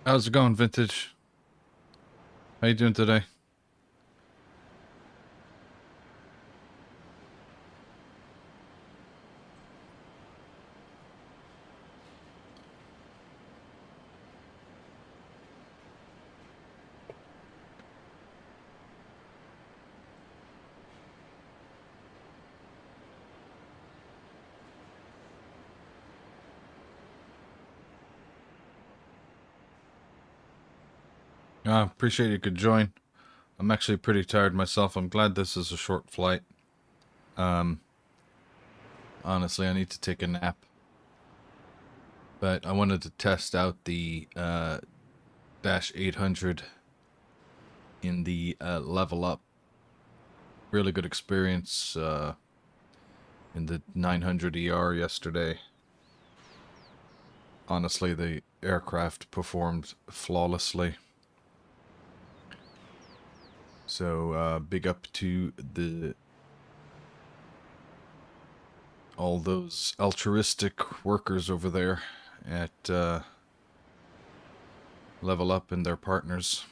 How's it going, Vintage? How you doing today? Appreciate you could join. I'm actually pretty tired myself. I'm glad this is a short flight. Um, Honestly, I need to take a nap. But I wanted to test out the Dash 800 in the Level Up. Really good experience in the 900 ER yesterday. Honestly, the aircraft performed flawlessly. So big up to all those altruistic workers over there at Level Up and their partners.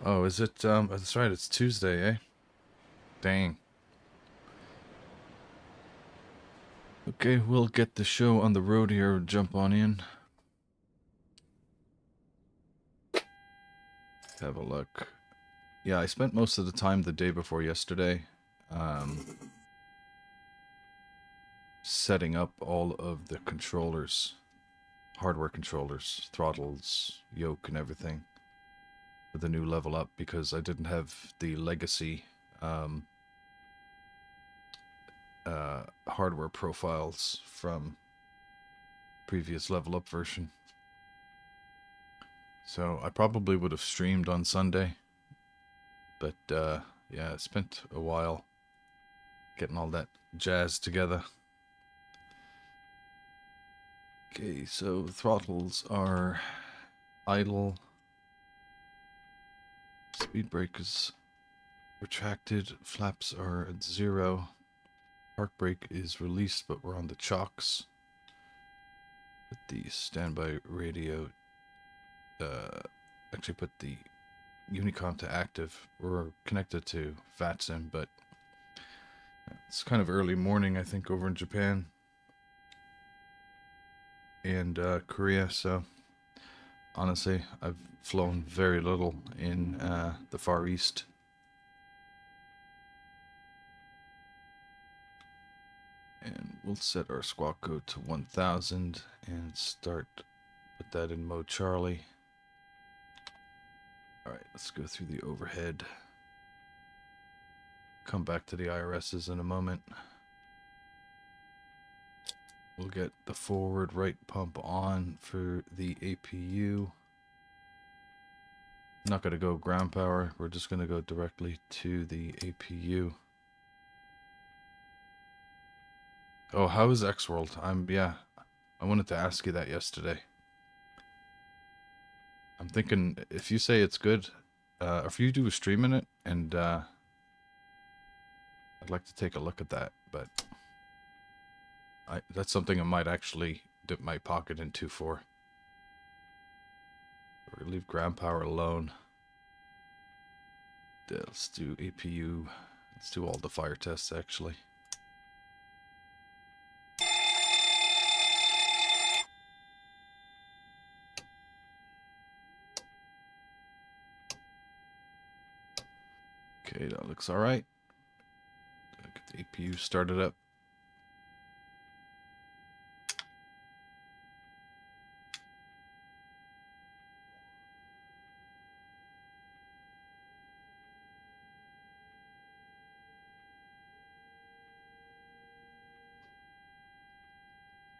Oh, is it? That's right, it's Tuesday, eh? Dang. Okay, we'll get the show on the road here, jump on in. Have a look. Yeah, I spent most of the time the day before yesterday setting up all of the controllers, hardware controllers, throttles, yoke, and everything for the new Level Up because I didn't have the legacy hardware profiles from previous Level Up version. So I probably would have streamed on Sunday, but yeah, I spent a while getting all that jazz together. Okay, so throttles are idle, speed brake is retracted, flaps are at 0, park brake is released, but we're on the chocks. Put the standby radio, actually put the Unicom to active. We're connected to VATSIM, but it's kind of early morning, I think, over in Japan and Korea, so honestly, I've flown very little in the Far East. And we'll set our squawk code to 1000 and start, put that in mode Charlie. Alright, let's go through the overhead. Come back to the IRSs in a moment. We'll get the forward right pump on for the APU. Not going to go ground power, we're just going to go directly to the APU. Oh, how is X-World? Yeah, I wanted to ask you that yesterday. I'm thinking if you say it's good, if you do a stream in it, and I'd like to take a look at that, but that's something I might actually dip my pocket into for. Or leave ground power alone. Let's do APU. Let's do all the fire tests actually. Okay, that looks alright. Get the APU started up.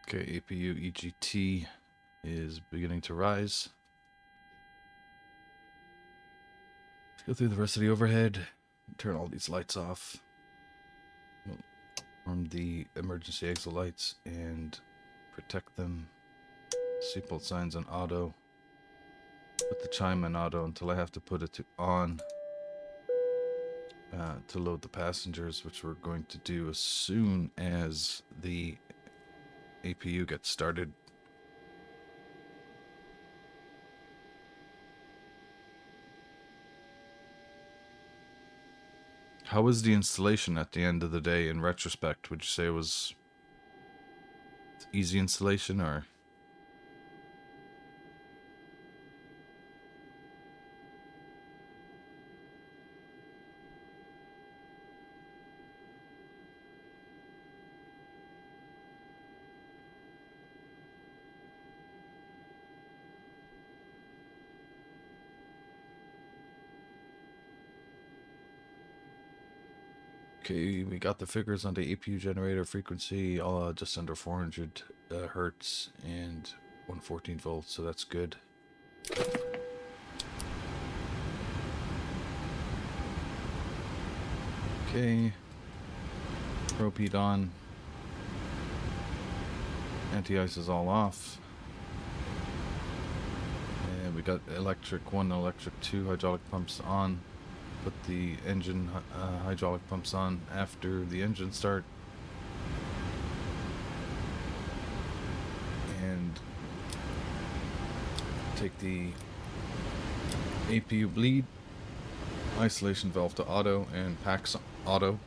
Okay, APU EGT is beginning to rise. Let's go through the rest of the overhead. Turn all these lights off. We'll arm the emergency exit lights and protect them. Seatbelt signs on auto. Put the chime on auto until I have to put it to on. to load the passengers, which we're going to do as soon as the APU gets started. How was the installation at the end of the day in retrospect? Would you say it was easy installation or? Okay, we got the figures on the APU generator frequency, just under 400 hertz and 114 volts, so that's good. Okay, probe heat on, anti-ice is all off, and we got electric 1, electric 2 hydraulic pumps on. Put the engine hydraulic pumps on after the engine start, and take the APU bleed, isolation valve to auto, and packs auto.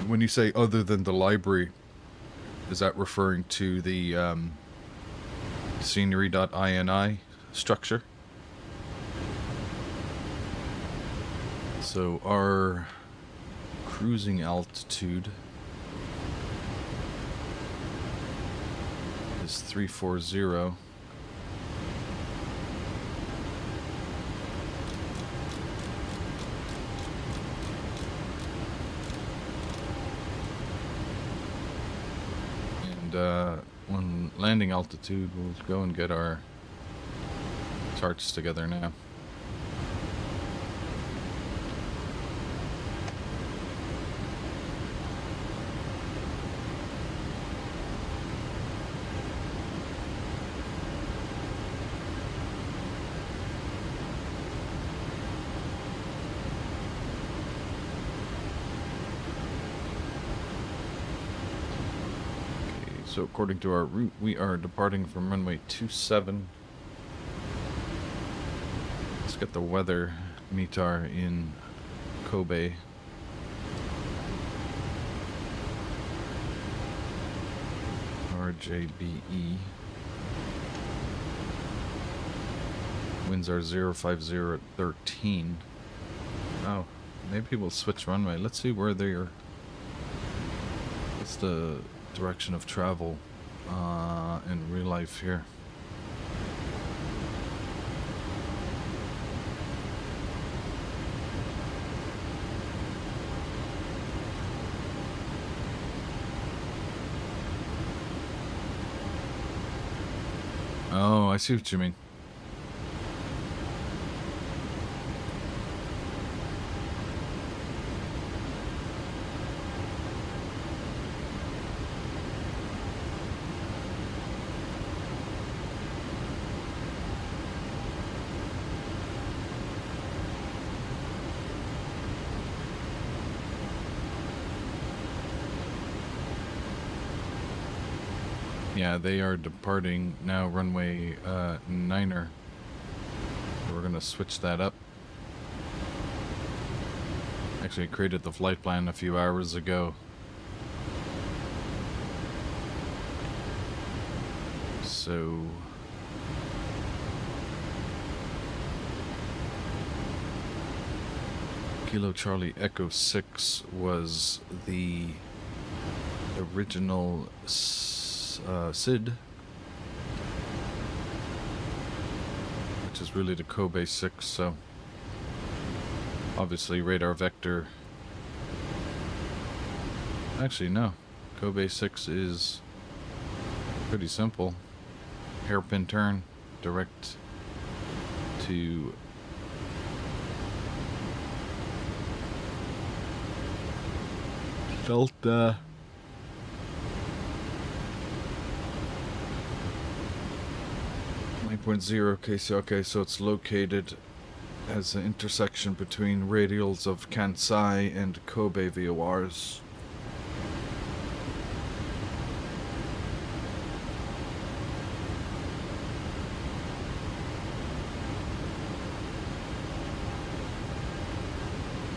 When you say other than the library, is that referring to the scenery.ini structure? So our cruising altitude is 340. And when landing altitude, we'll go and get our charts together now. So according to our route, we are departing from runway 27. Let's get the weather METAR in Kobe. RJBE. Winds are 050 at 13. Oh, maybe we'll switch runway. Let's see where they're... What's the direction of travel in real life here? Oh, I see what you mean. Yeah, they are departing now, runway 9er. We're going to switch that up. Actually, I created the flight plan a few hours ago. So... Kilo Charlie Echo 6 was the original SID, which is really the Kobe 6, so obviously radar vector. Actually, no. Kobe 6 is pretty simple. Hairpin turn, direct to Delta. 9.0 KC. Okay, so it's located as an intersection between radials of Kansai and Kobe VORs.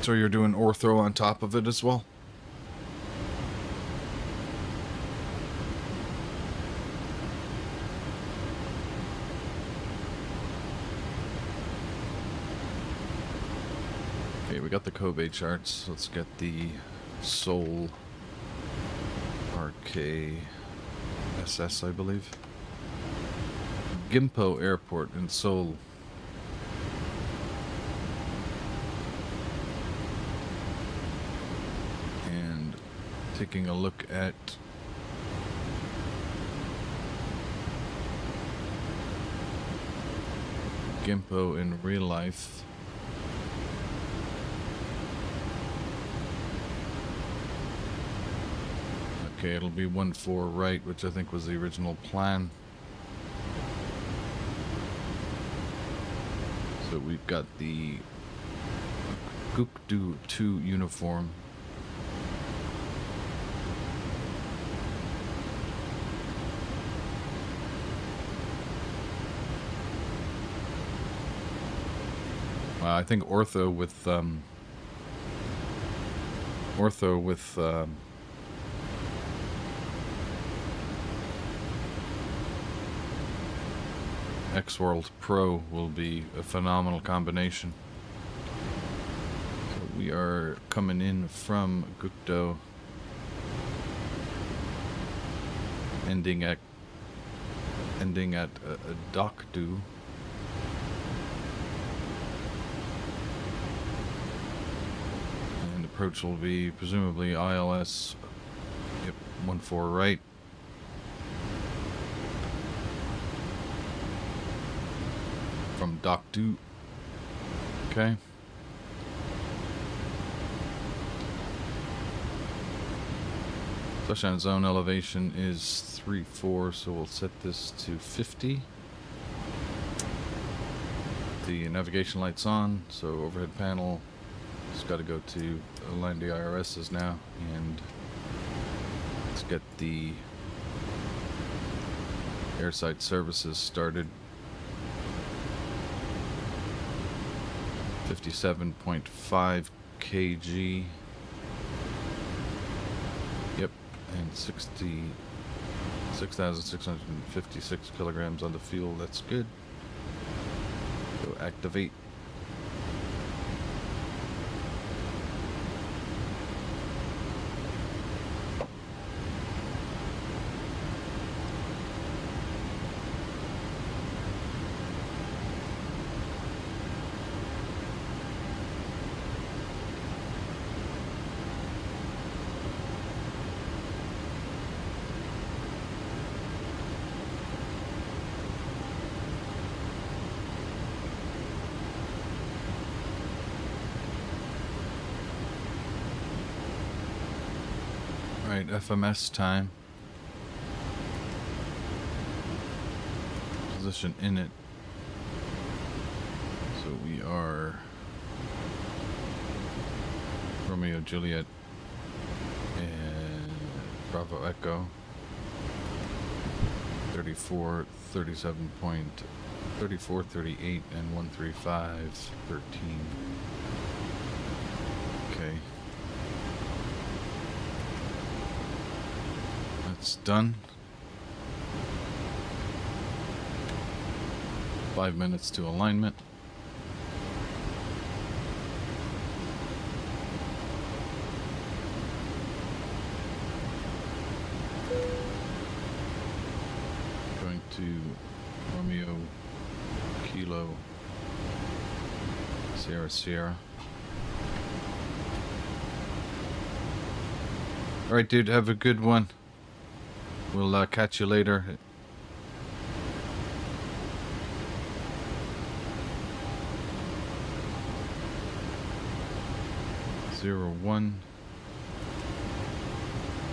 So you're doing ortho on top of it as well? Okay, we got the Kobe charts. Let's get the Seoul RKSS, I believe. Gimpo Airport in Seoul. And taking a look at Gimpo in real life. Okay, it'll be 1-4 right, which I think was the original plan. So we've got the Gukdu 2 uniform. I think ortho with X-World Pro will be a phenomenal combination. So we are coming in from Gukdo, ending at Dokdo. And approach will be presumably ILS. Yep, 1-4 right. From Dokdo. Okay. Touchdown zone elevation is 3-4, so we'll set this to 50. The navigation lights on, so overhead panel. Just got to go to align the IRSs now, and let's get the airside services started. 57.5 kg. Yep, and 6,656 kilograms on the fuel. That's good. Go activate. Right, FMS time. Position in it. So we are Romeo Juliet and Bravo Echo. 34, 37 point, 34, 38 and 135, 13. Okay. That's done. 5 minutes to alignment. Going to Romeo Kilo Sierra Sierra. Alright, dude, have a good one. We'll catch you later. Zero 1.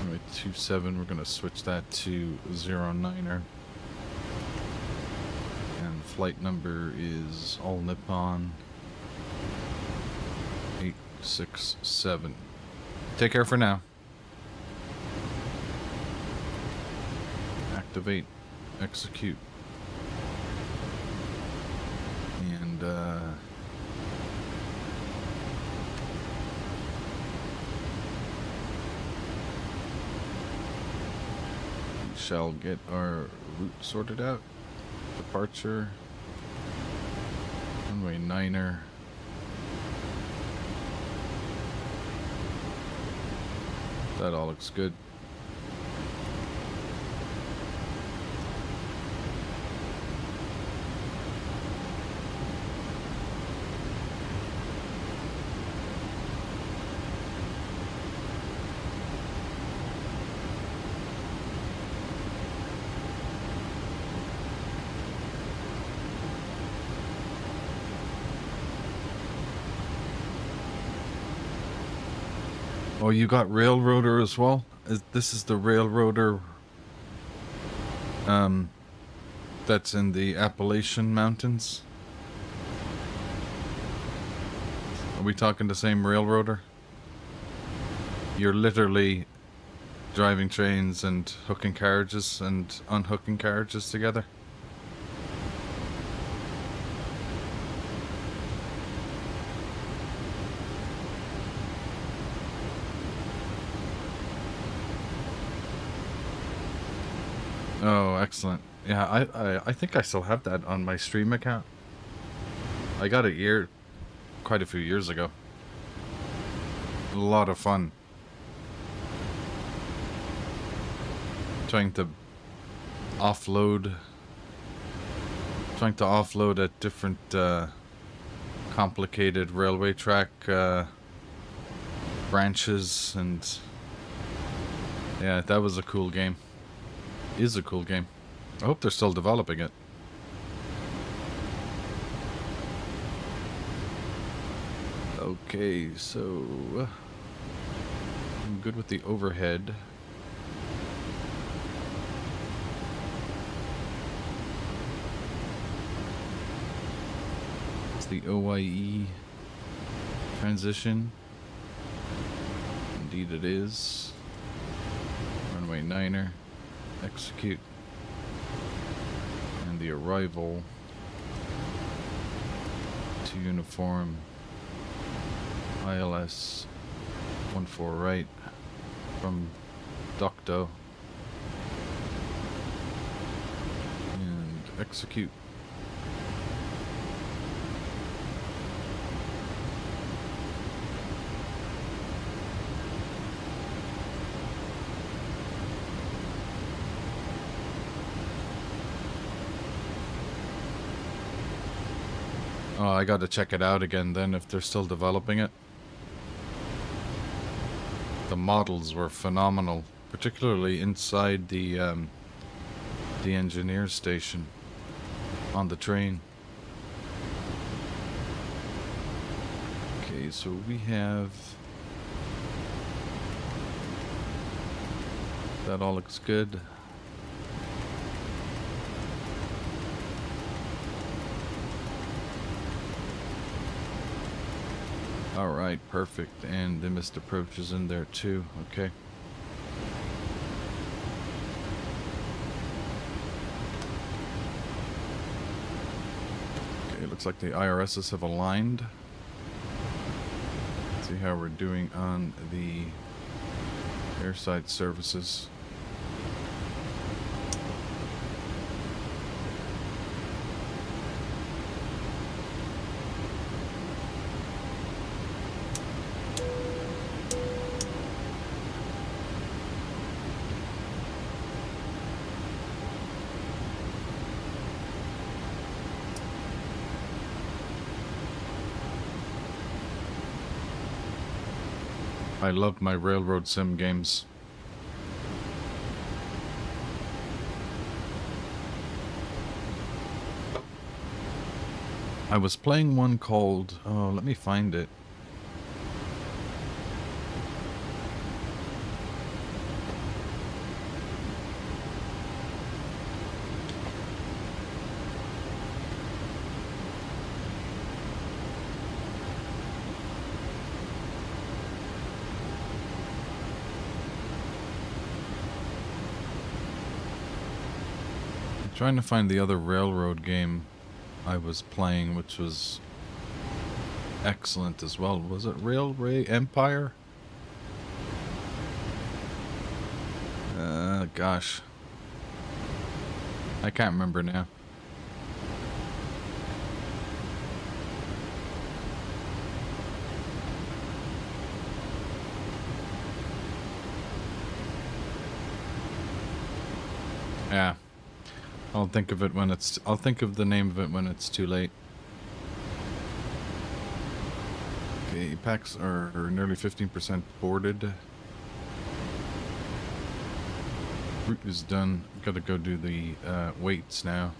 Anyway, 27. We're gonna switch that to 09er. And flight number is All Nippon 867. Take care for now. Activate, execute, and we shall get our route sorted out. Departure, runway 9er. That all looks good. Oh, you got Railroader as well? This is the Railroader that's in the Appalachian Mountains? Are we talking the same Railroader? You're literally driving trains and hooking carriages and unhooking carriages together? Oh, excellent. Yeah, I think I still have that on my stream account. I got it quite a few years ago. A lot of fun. Trying to offload at different complicated railway track branches, and yeah, that was a cool game. Is a cool game. I hope they're still developing it. Okay, so I'm good with the overhead. It's the OYE transition. Indeed it is. Runway 9er. Execute, and the arrival to uniform ILS 14 right from Docto, and execute. Oh, I gotta check it out again then if they're still developing it. The models were phenomenal, particularly inside the engineer station on the train. Okay, so we have... That all looks good. Alright, perfect. And the missed approach is in there too. Okay. Okay, looks like the IRSs have aligned. Let's see how we're doing on the airside services. I love my railroad sim games. I was playing one called... Oh, let me find it. Trying to find the other railroad game I was playing, which was excellent as well. Was it Railway Empire? Gosh. I can't remember now. Yeah. I'll think of it when it's... I'll think of the name of it when it's too late. Okay, packs are nearly 15% boarded. Route is done. Gotta go do the weights now.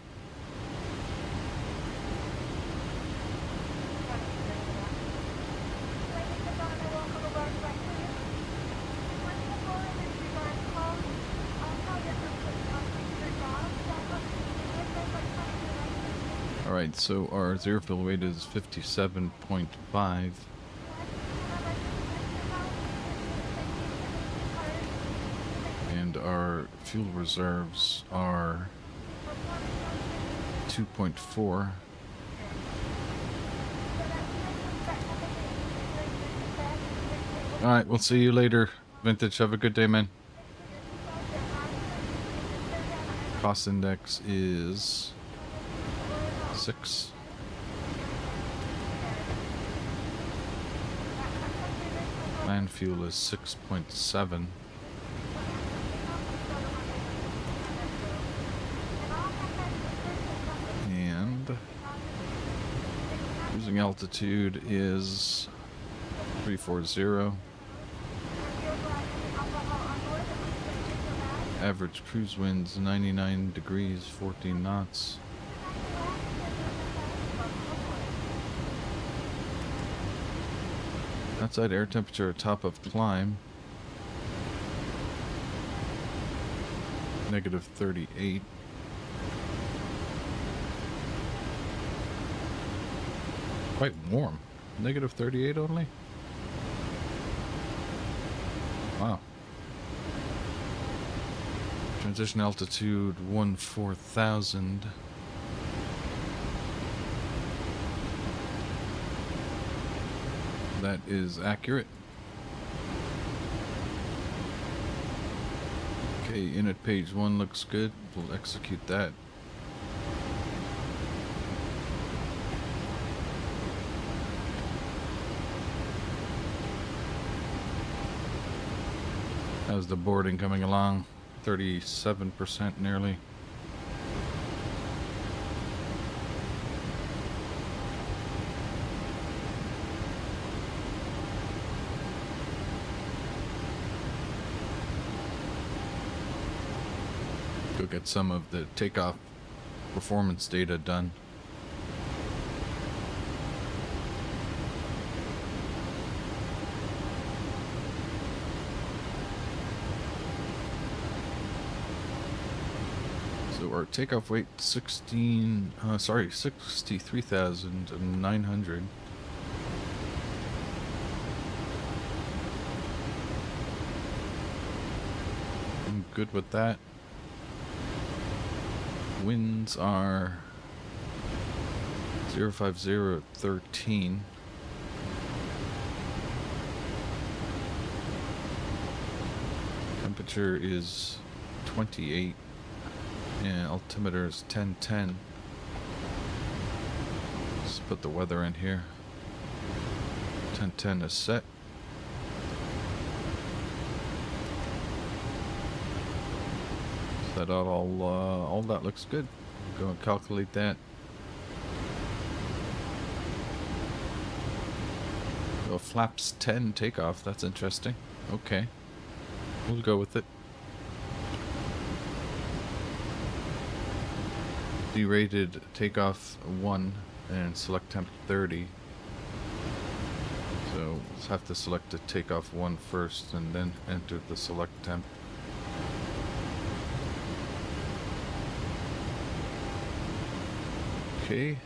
Alright, so our zero fuel weight is 57.5. And our fuel reserves are 2.4. Alright, we'll see you later, Vintage. Have a good day, man. Cost index is 6. Land fuel is 6.7. And cruising altitude is 340. Average cruise winds 99 degrees, 14 knots. Outside air temperature at top of climb, -38. Quite warm. -38 only? Wow. Transition altitude 14,000. That is accurate. Okay, init page 1 looks good. We'll execute that. How's the boarding coming along? 37% nearly. Go get some of the takeoff performance data done. So our takeoff weight 63,900. I'm good with that. Winds are 05013. Temperature is 28 and altimeter is 1010. Let's put the weather in here. 1010 is set. That all that looks good. Go and calculate that. Oh, flaps 10 takeoff. That's interesting. Okay, we'll go with it. Derated takeoff 1 and select temp 30. So we'll have to select the takeoff 1 first and then enter the select temp. Okay.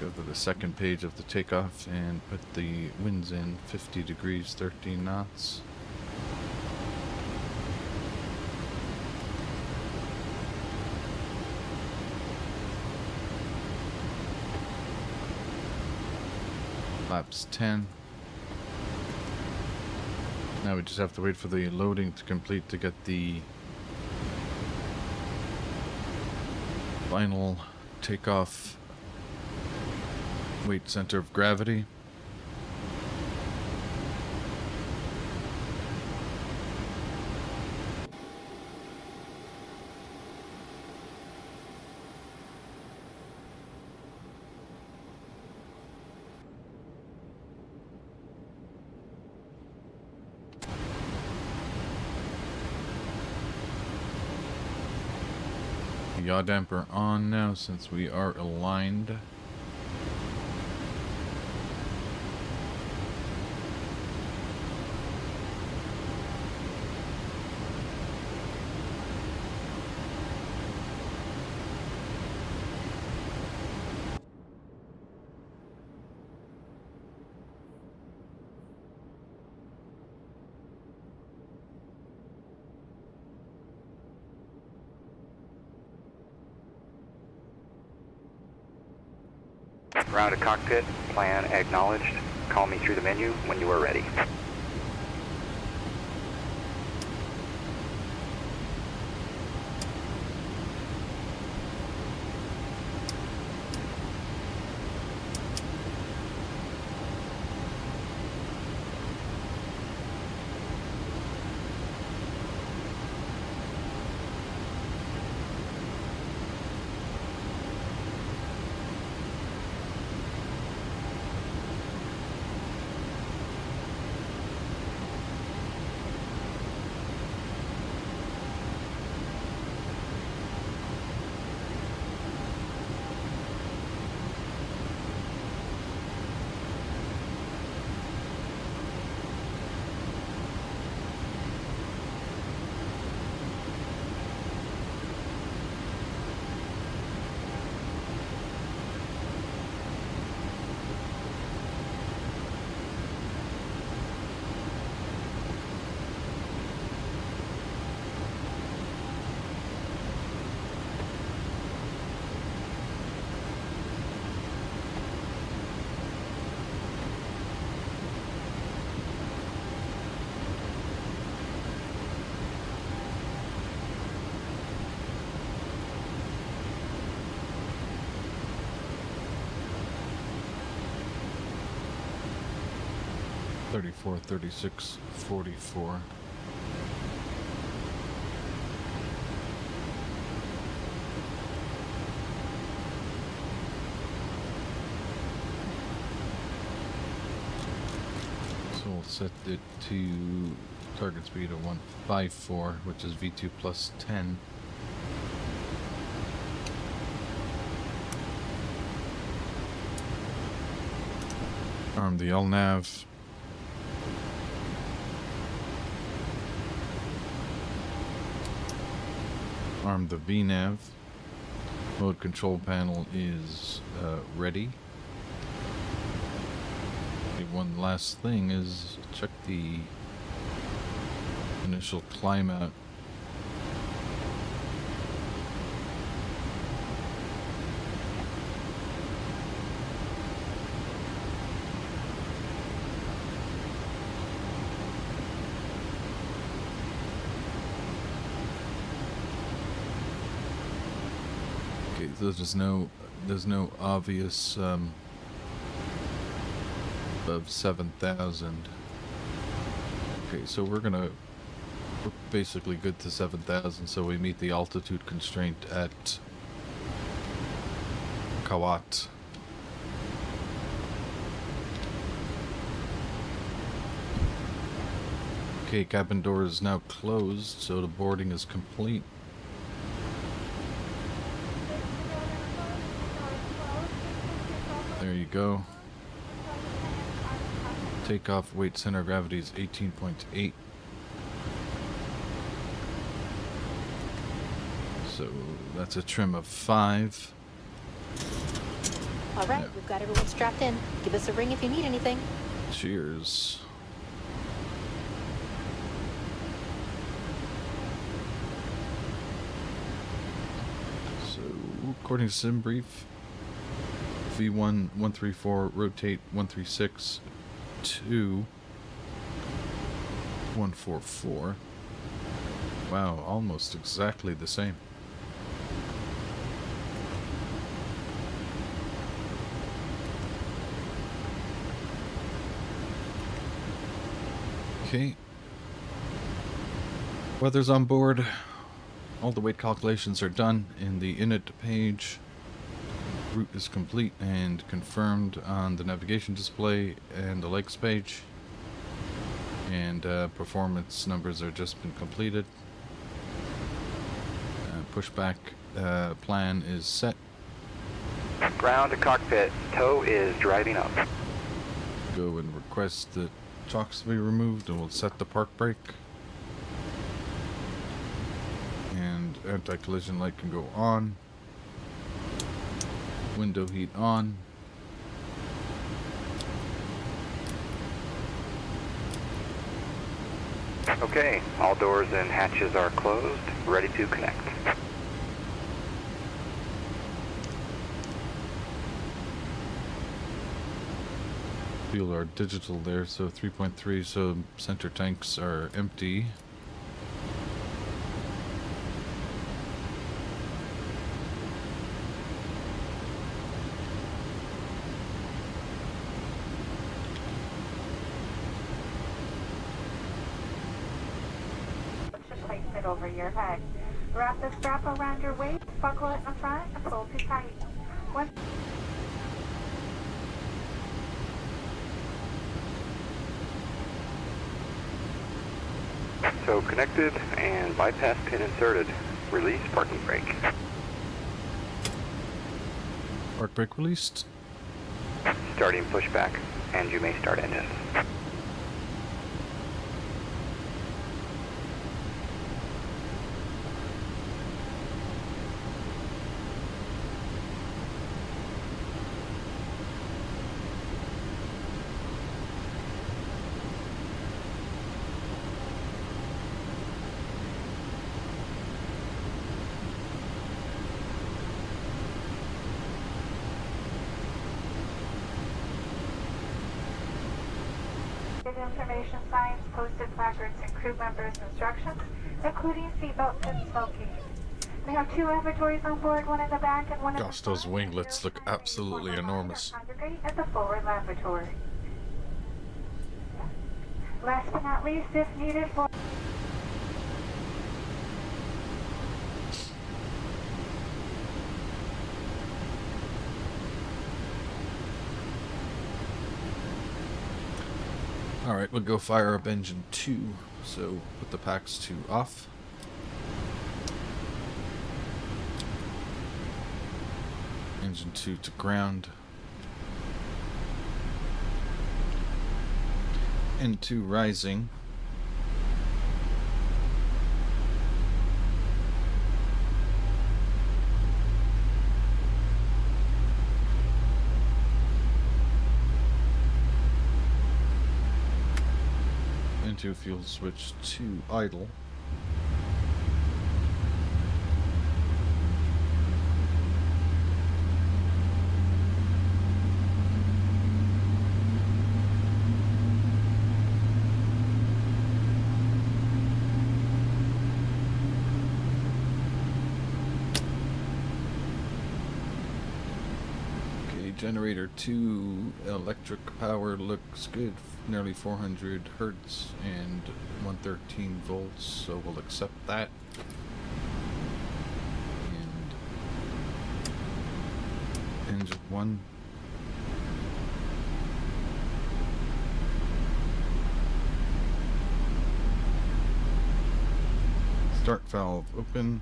Go to the second page of the takeoff and put the winds in 50 degrees, 13 knots. Flaps 10. Now we just have to wait for the loading to complete to get the final takeoff weight center of gravity. Yaw damper on now since we are aligned. Ground to cockpit, plan acknowledged. Call me through the menu when you are ready. Thirty-four, 36, 44. So we'll set it to target speed of 154, which is V2 plus 10. Arm the LNAV. Arm the VNAV. Mode control panel is ready. Okay, one last thing is check the initial climb out. There's no obvious above 7,000. Okay, so we're basically good to 7,000, so we meet the altitude constraint at Kawat. Okay, cabin door is now closed, so the boarding is complete. There you go. Takeoff weight center of gravity is 18.8. So that's a trim of 5. All right, Yeah. we've got everyone strapped in. Give us a ring if you need anything. Cheers. So, according to Sim Brief, V1 134 rotate 136 to 144. Wow, almost exactly the same. Okay. Weather's on board. All the weight calculations are done in the init page. Route is complete and confirmed on the navigation display and the legs page. And performance numbers are just been completed. Pushback plan is set. Ground to cockpit. Tow is driving up. Go and request that chocks be removed, and we'll set the park brake. And anti-collision light can go on. Window heat on. Okay, all doors and hatches are closed. Ready to connect. Fuel are digital there, so 3.3, so center tanks are empty. Place it over your head. Wrap the strap around your waist, buckle it in the front, and pull too tight. Once So connected and bypass pin inserted. Release parking brake. Park brake released. Starting pushback, and you may start engines. information signs, posted placards, and crew members' instructions, including seatbelts and smoking. We have 2 lavatories on board, one in the back and one in the Gosh, those front. winglets look absolutely enormous. Congregate at the forward lavatory. Last but not least, if needed for Alright, we'll go fire up engine 2. So put the packs to off. Engine 2 to ground. N2 rising. Into fuel switch to idle. Okay, generator 2 electric power looks good. Nearly 400 hertz and 113 volts, so we'll accept that. And engine 1. Start valve open.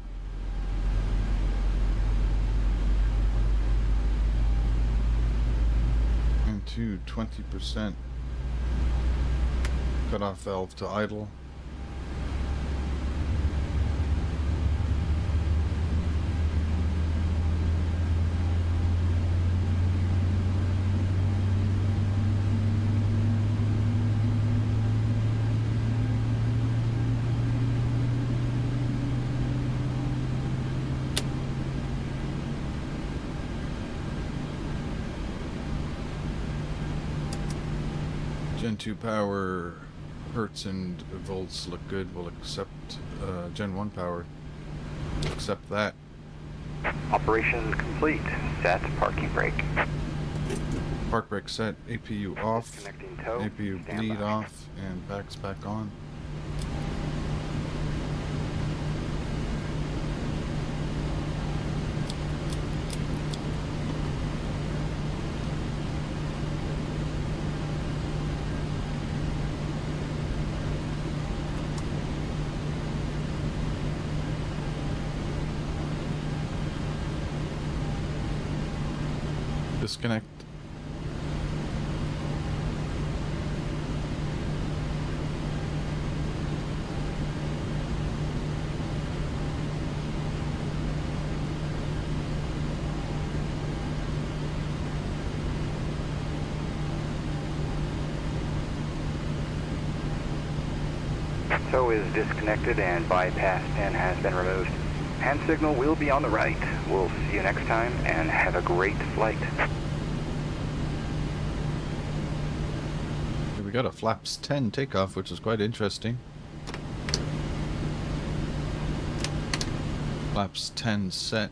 And to 20%. Cutoff valve to idle. Gen 2 power, hertz and volts look good. We'll accept Gen 1 power. Accept that. Operation complete. Set parking brake. Park brake set. APU off. Disconnecting tow. APU Stand bleed by. off. And backs back on. Disconnect. Tow is disconnected and bypass pin has been removed. Hand signal will be on the right. We'll see you next time and have a great flight. We got a flaps 10 takeoff, which is quite interesting. Flaps 10 set.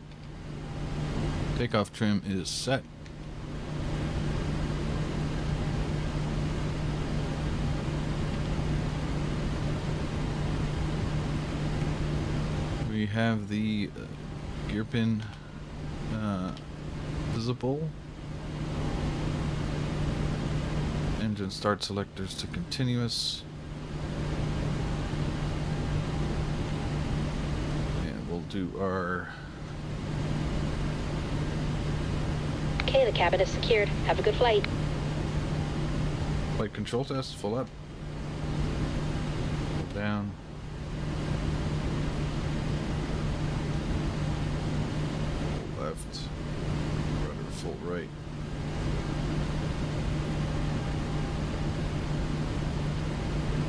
Takeoff trim is set. We have the gear pin visible. Engine start selectors to continuous. And we'll do our... Okay, the cabin is secured. Have a good flight. flight control test, full up. Full down. Full left. Rudder full right.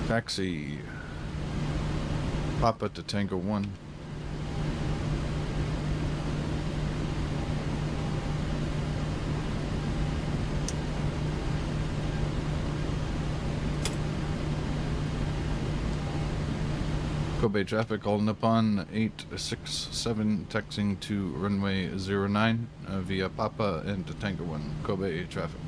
Taxi. Papa to Tango 1. Kobe traffic, all Nippon 867 taxiing to runway 09 via Papa and to Tango 1. Kobe traffic.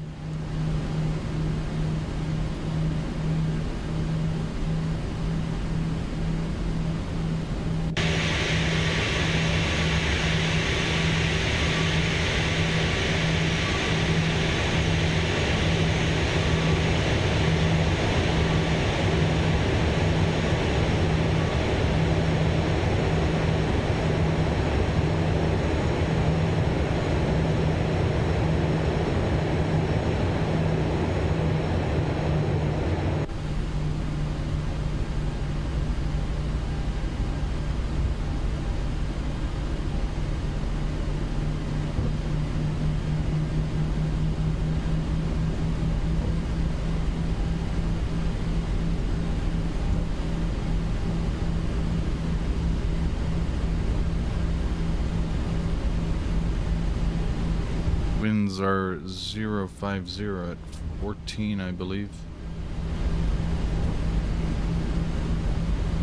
Winds are 050 at 14, I believe.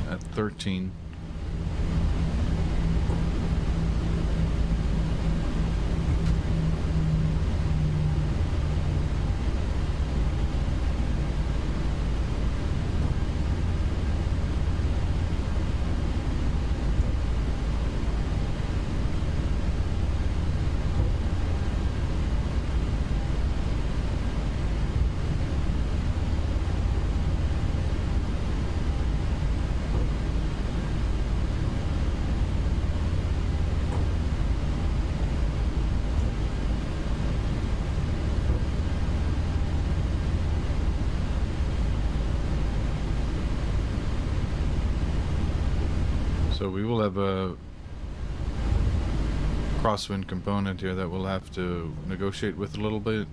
At 13. So we will have a crosswind component here that we'll have to negotiate with a little bit.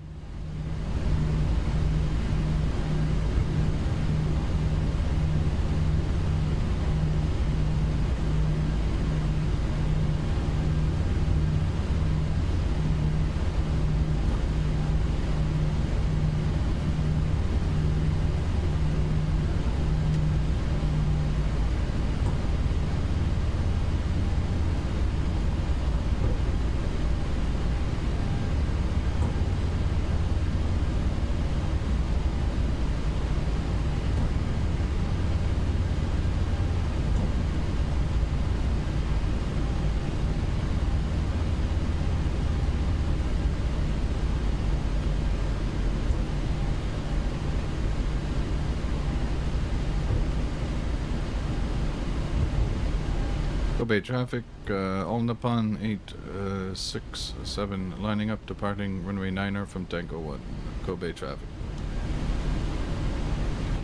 Kobe traffic, All Nippon 867 lining up, departing runway 9er from Tango 1. Kobe traffic.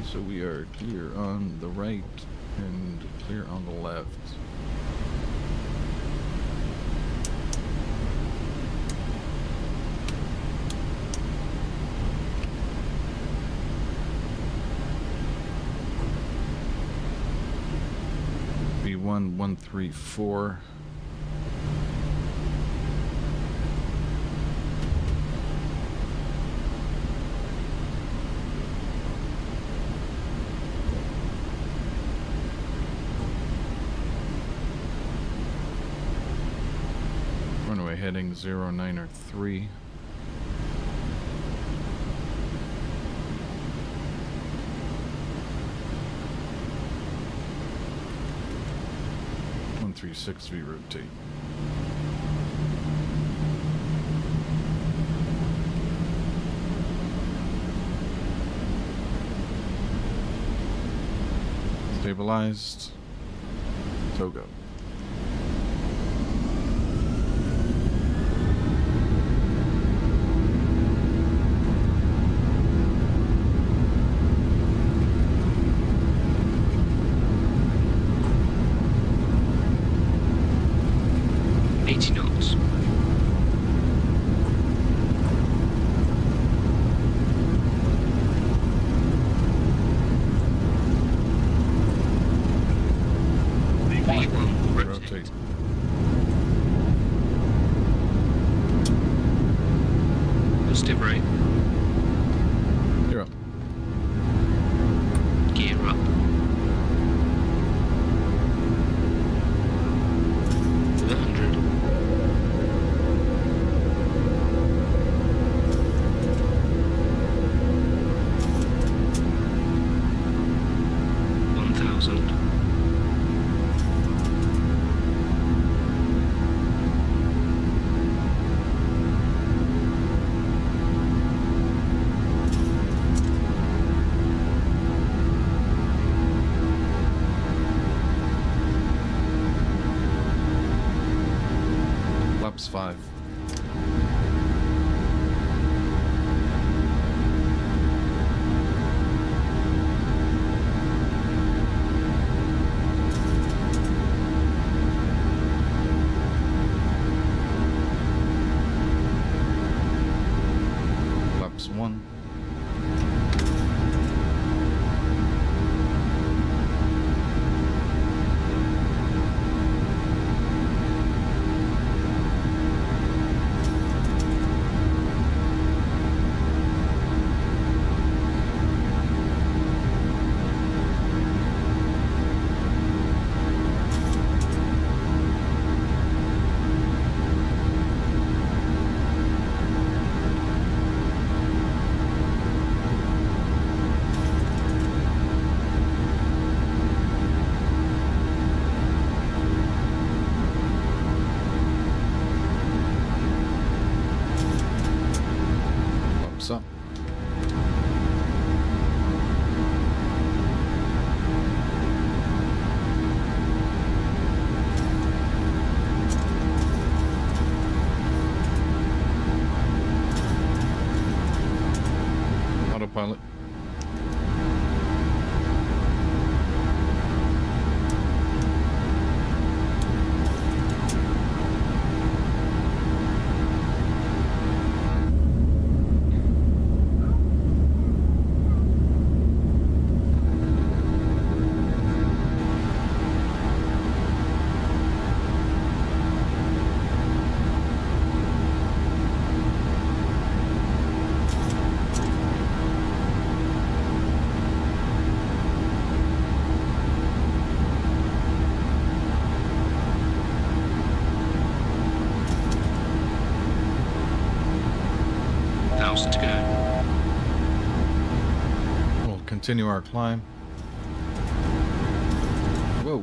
So we are clear on the right and clear on the left. B1134. Runway heading 093. V rotate. Stabilized. Togo. Flaps 5. Flaps 1. Up. Autopilot. To go. We'll continue our climb. Whoa.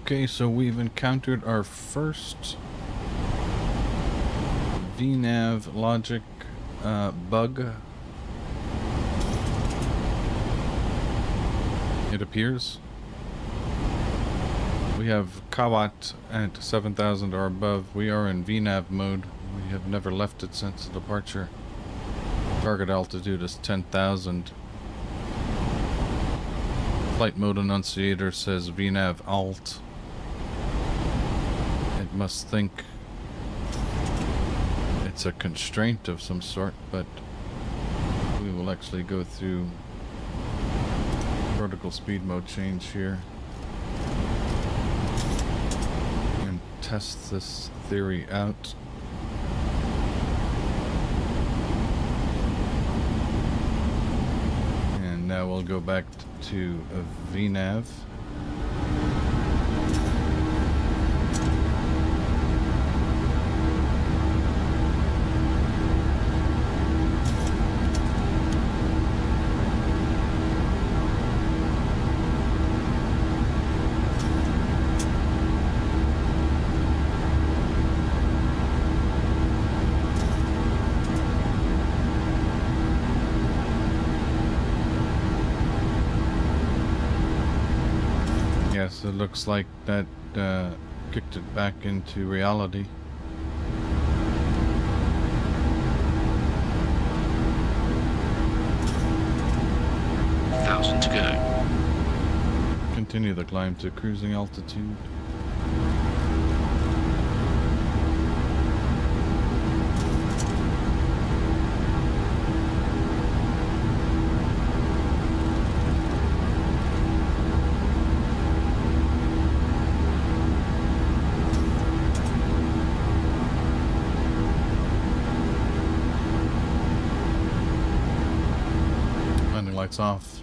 Okay, so we've encountered our first VNav logic bug. It appears. We have Kawat at 7,000 or above. We are in VNav mode. We have never left it since the departure. Target altitude is 10,000. Flight mode annunciator says VNav alt. It must think it's a constraint of some sort, but we will actually go through vertical speed mode change here and test this theory out. And now we'll go back to a VNav. Yes, it looks like that kicked it back into reality. Thousand to go. Continue the climb to cruising altitude. Landing lights off.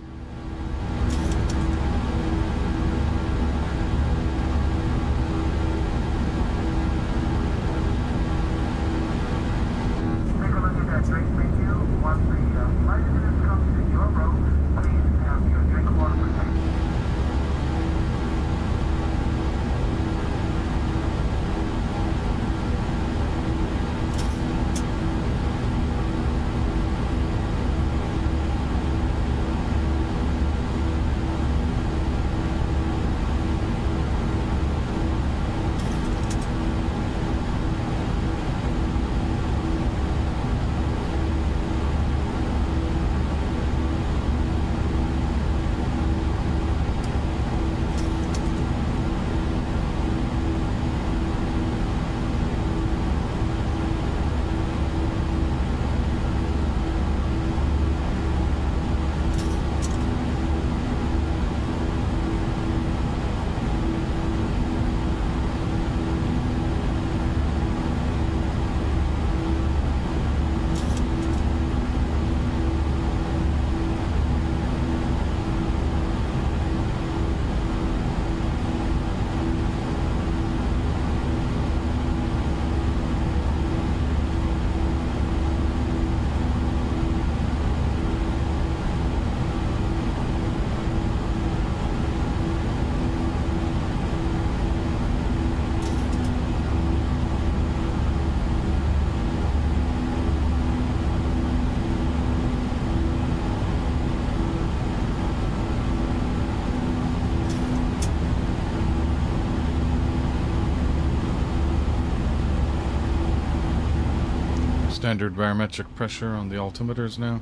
Standard barometric pressure on the altimeters now.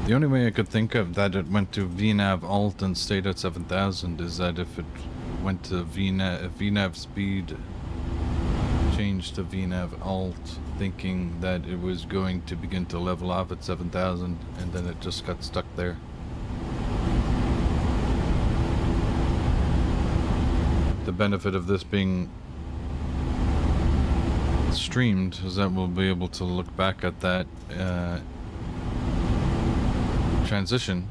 The only way I could think of that it went to VNav alt and stayed at 7,000 is that if it went to VNav speed, changed to VNav alt, thinking that it was going to begin to level off at 7,000, and then it just got stuck there. The benefit of this being streamed is that we'll be able to look back at that transition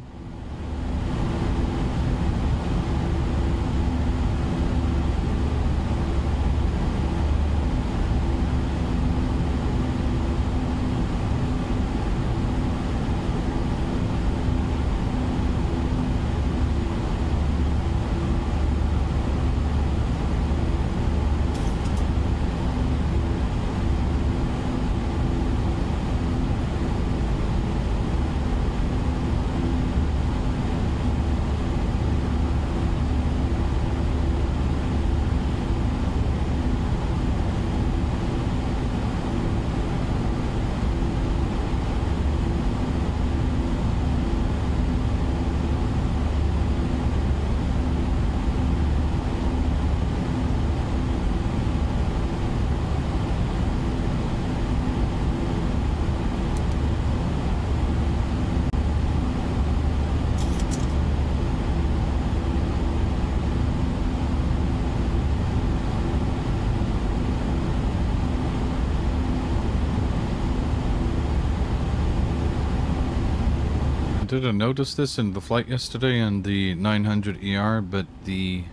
didn't notice this in the flight yesterday on the 900 ER, but the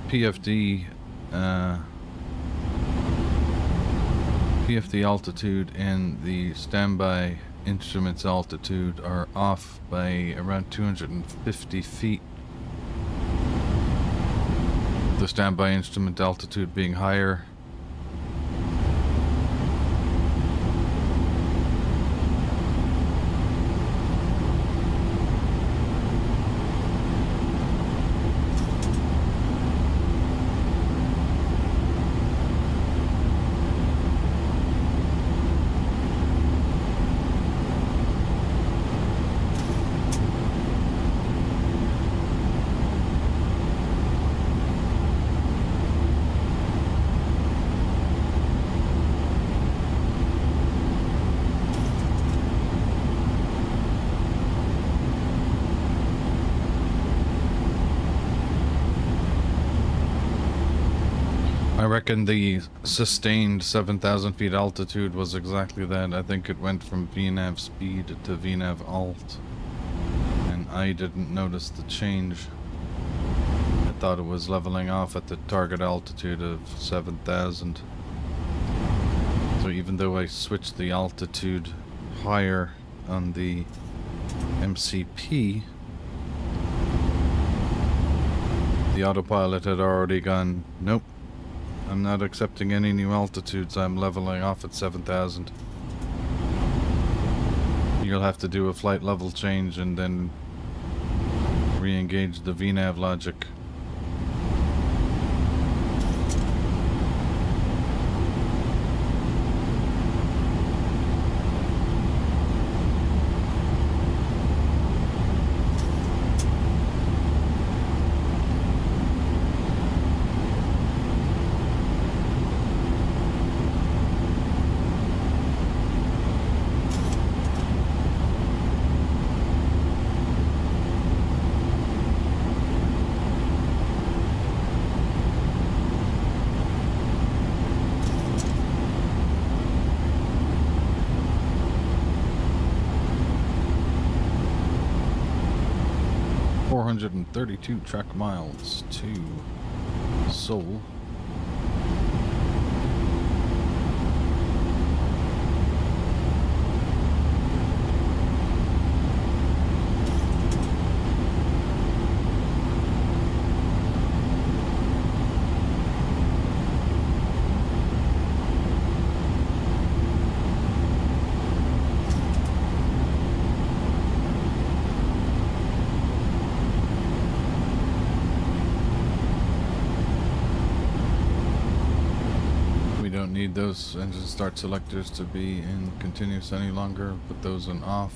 PFD PFD altitude and the standby instruments altitude are off by around 250 feet. The standby instrument altitude being higher. I reckon the sustained 7,000 feet altitude was exactly that. I think it went from VNAV speed to VNAV alt. And I didn't notice the change. I thought it was leveling off at the target altitude of 7,000. So even though I switched the altitude higher on the MCP, the autopilot had already gone, nope. I'm not accepting any new altitudes, I'm leveling off at 7,000. You'll have to do a flight level change and then re-engage the VNAV logic. .32 track miles to Seoul. Need those engine start selectors to be in continuous any longer. Put those on off.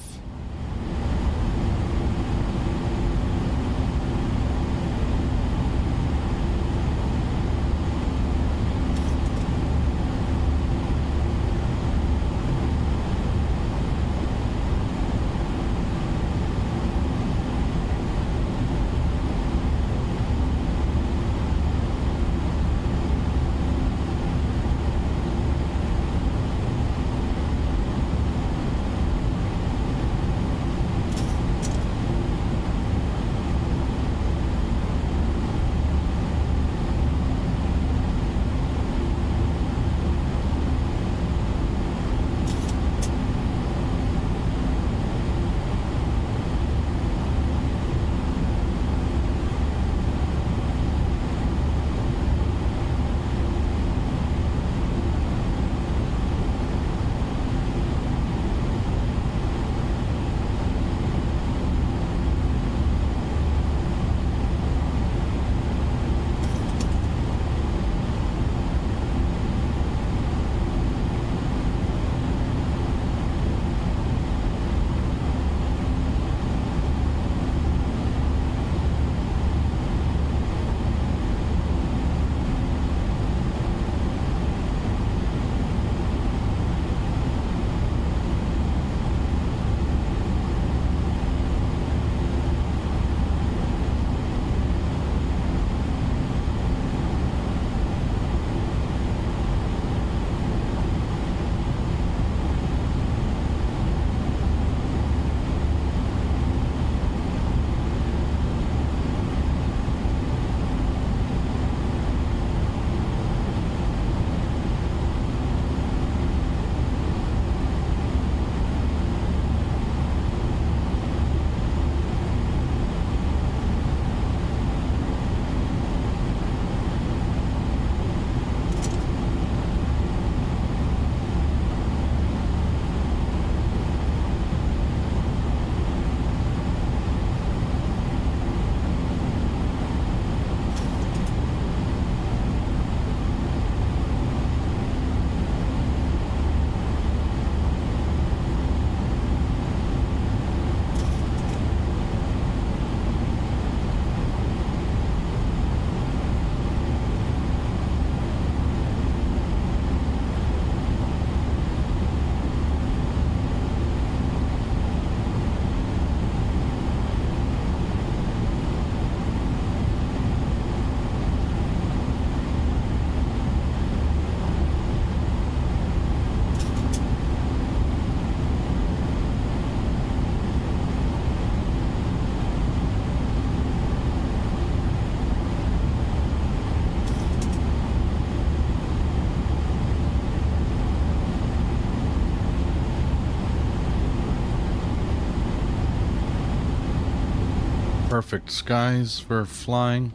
perfect skies for flying.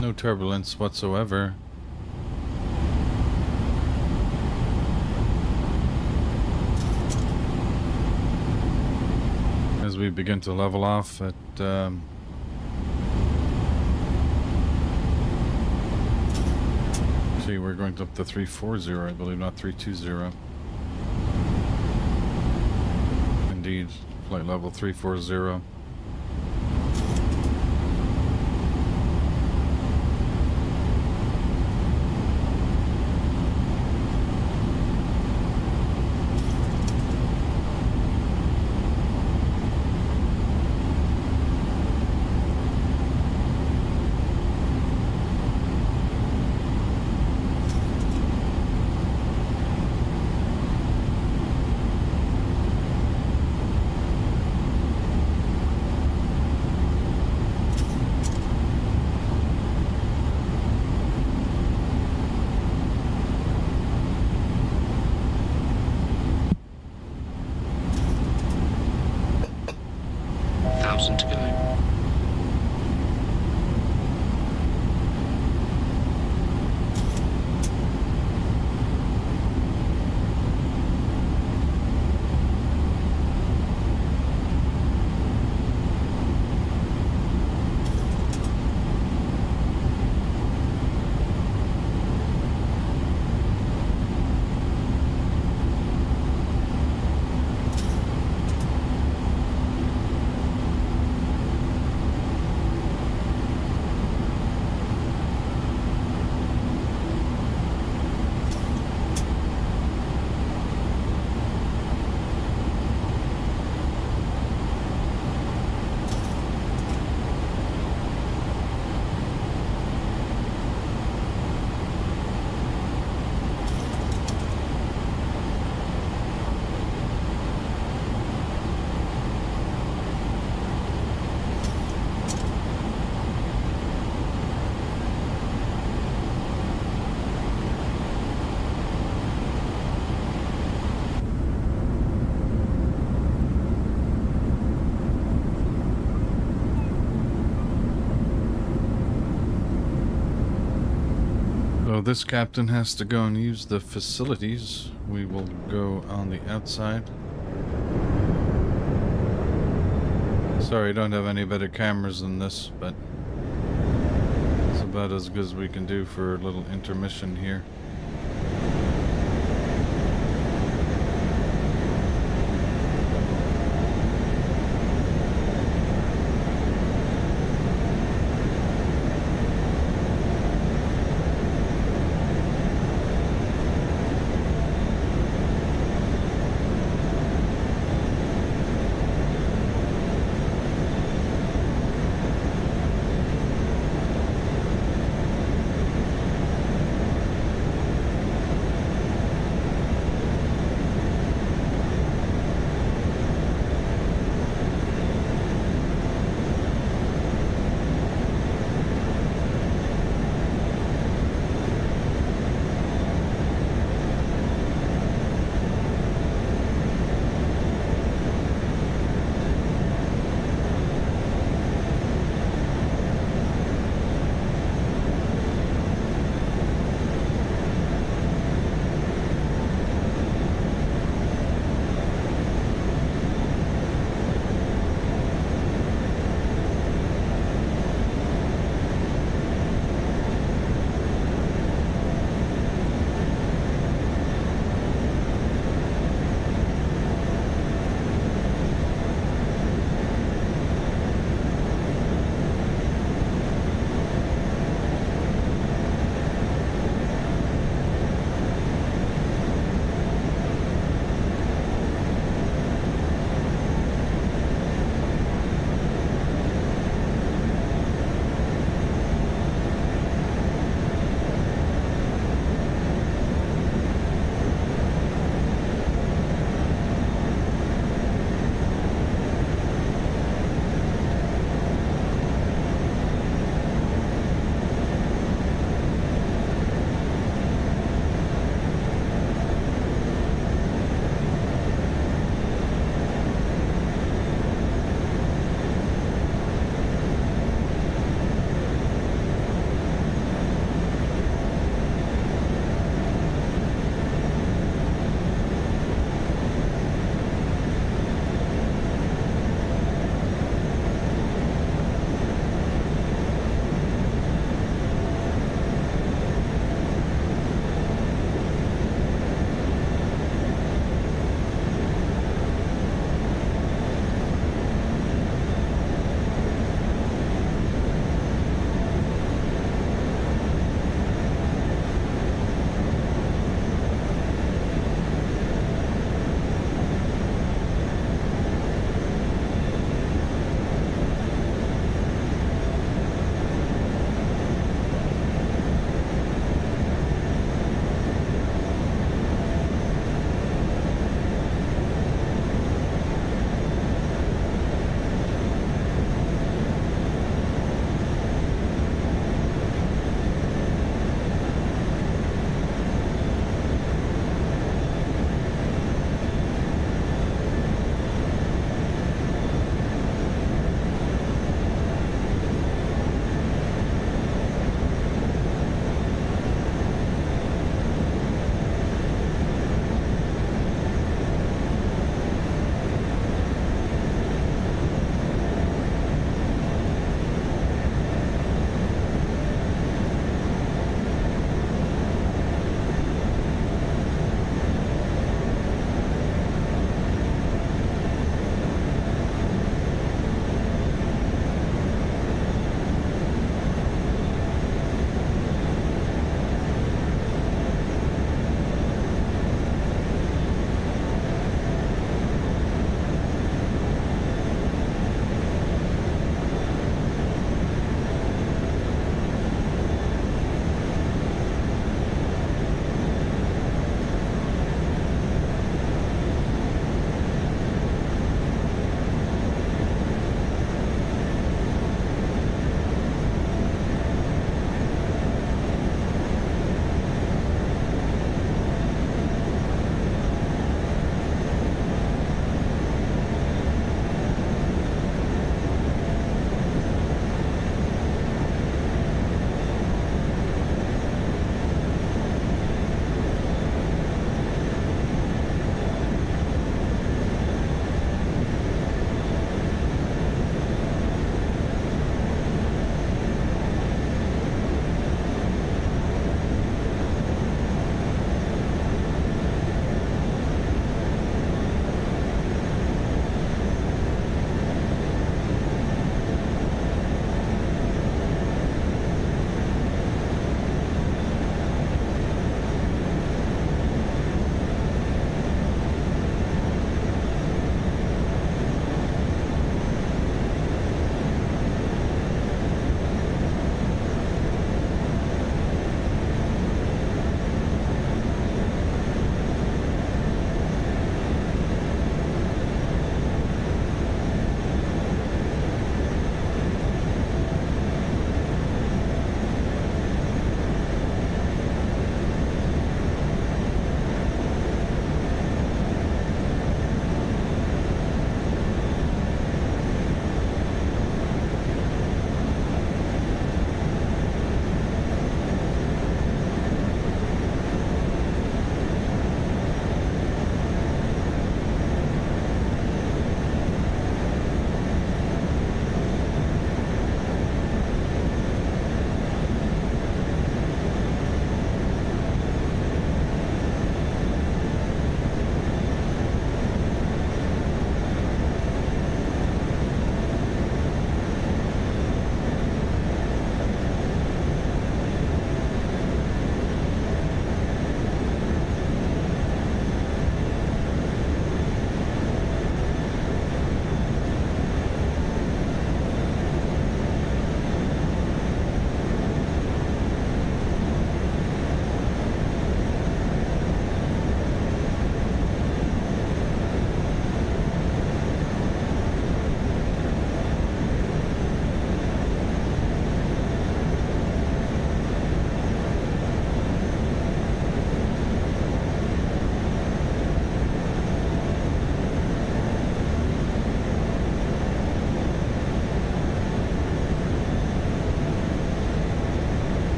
No turbulence whatsoever. As we begin to level off at see, we're going up to 340, I believe, not 320. Indeed, flight level 340. To go. So this captain has to go and use the facilities. We will go on the outside. Sorry, I don't have any better cameras than this, but it's about as good as we can do for a little intermission here.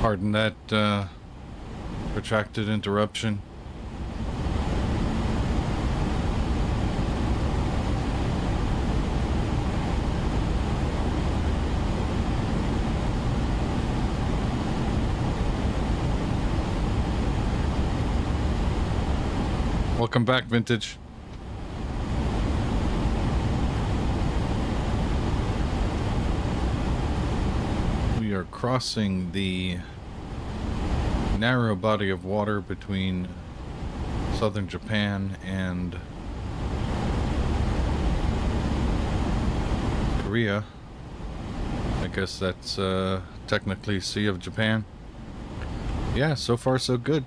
Pardon that protracted interruption. Welcome back, Vintage. We are crossing the narrow body of water between southern Japan and Korea. I guess that's technically Sea of Japan. Yeah, so far so good.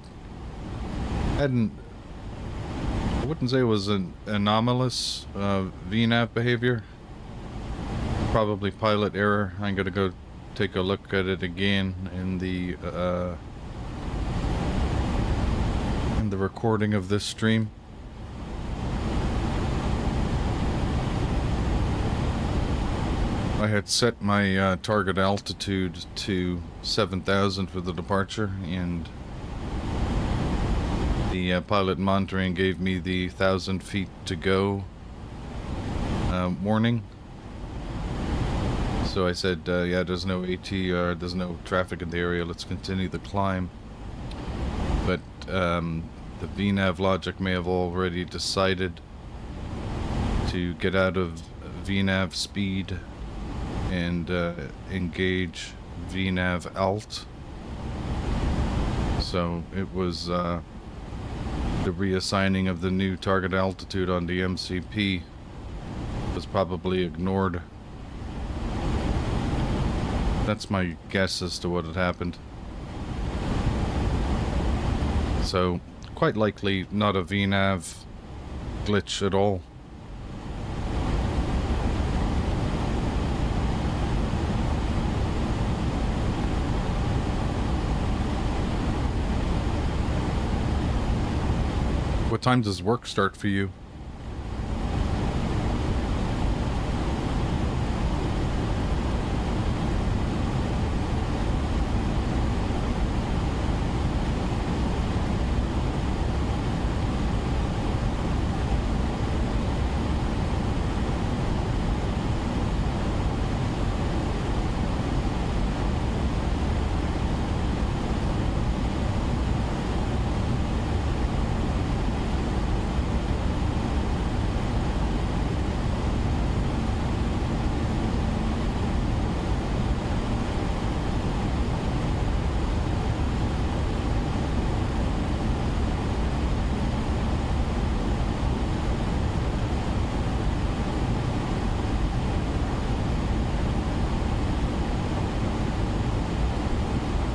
I wouldn't say it was an anomalous VNAV behavior. Probably pilot error. I'm gonna go take a look at it again in the recording of this stream. I had set my target altitude to 7,000 for the departure, and the pilot monitoring gave me the 1,000 feet to go warning. So I said, yeah, there's no AT, or there's no traffic in the area, let's continue the climb. But the VNAV logic may have already decided to get out of VNAV speed and engage VNAV alt. So it was the reassigning of the new target altitude on the MCP was probably ignored. That's my guess as to what had happened. So, quite likely not a VNAV glitch at all. What time does work start for you?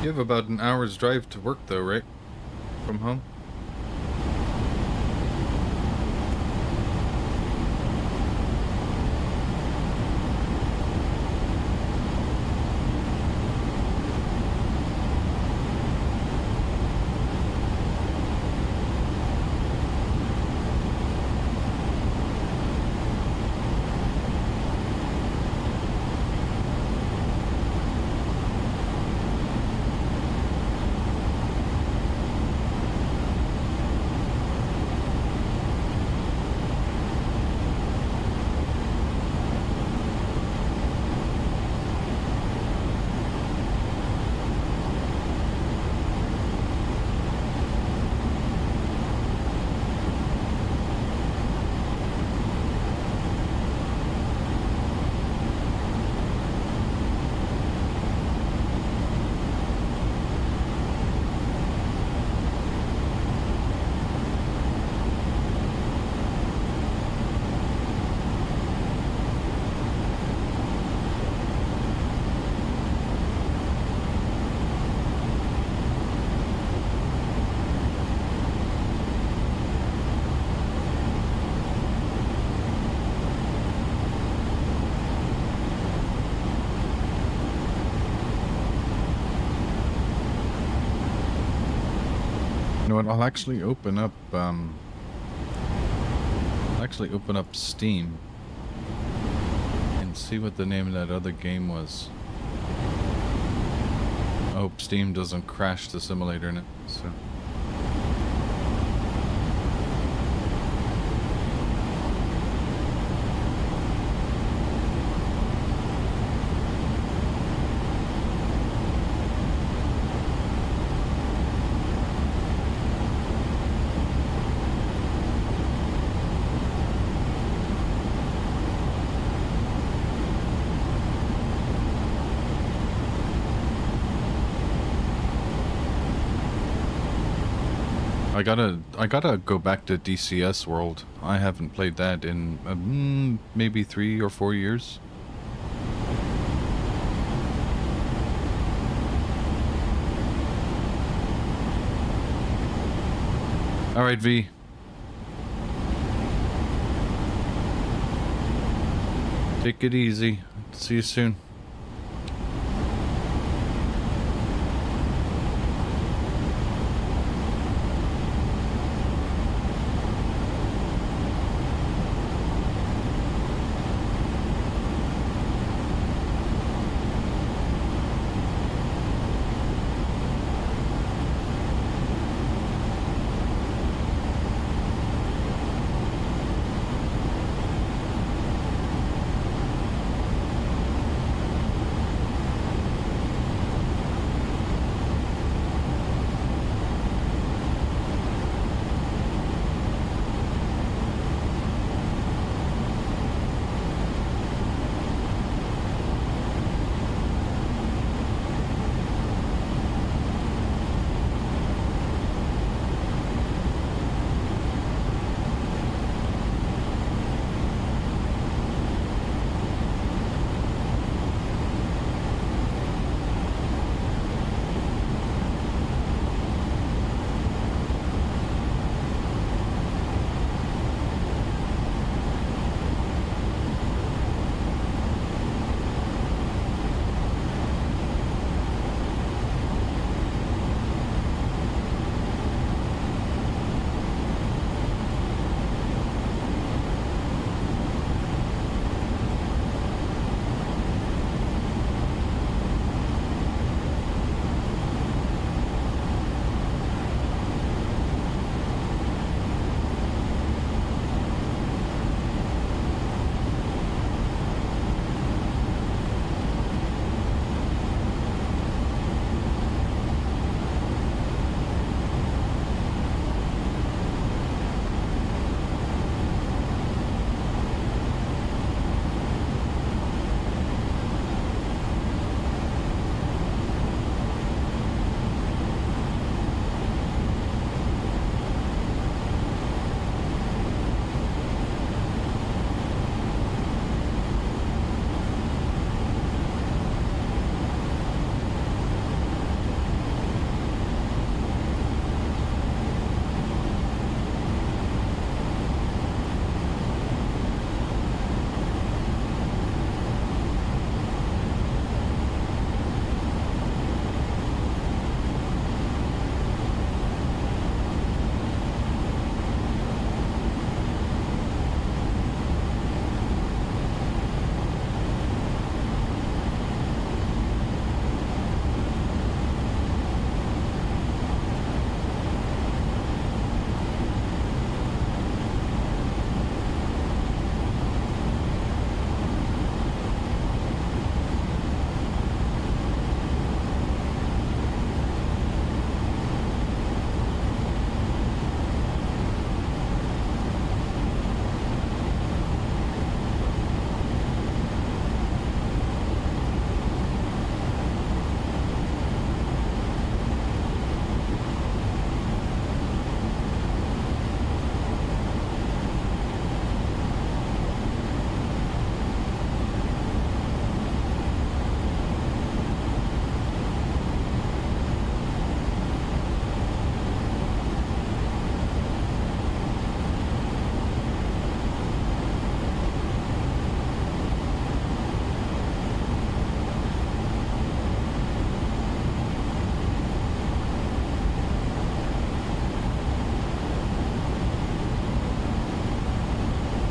You have about an hour's drive to work though, right? From home? You know what? I'll actually open up Steam and see what the name of that other game was. Oh, hope Steam doesn't crash the simulator now. So. I gotta go back to DCS World. I haven't played that in maybe 3 or 4 years. Alright, V. Take it easy. See you soon.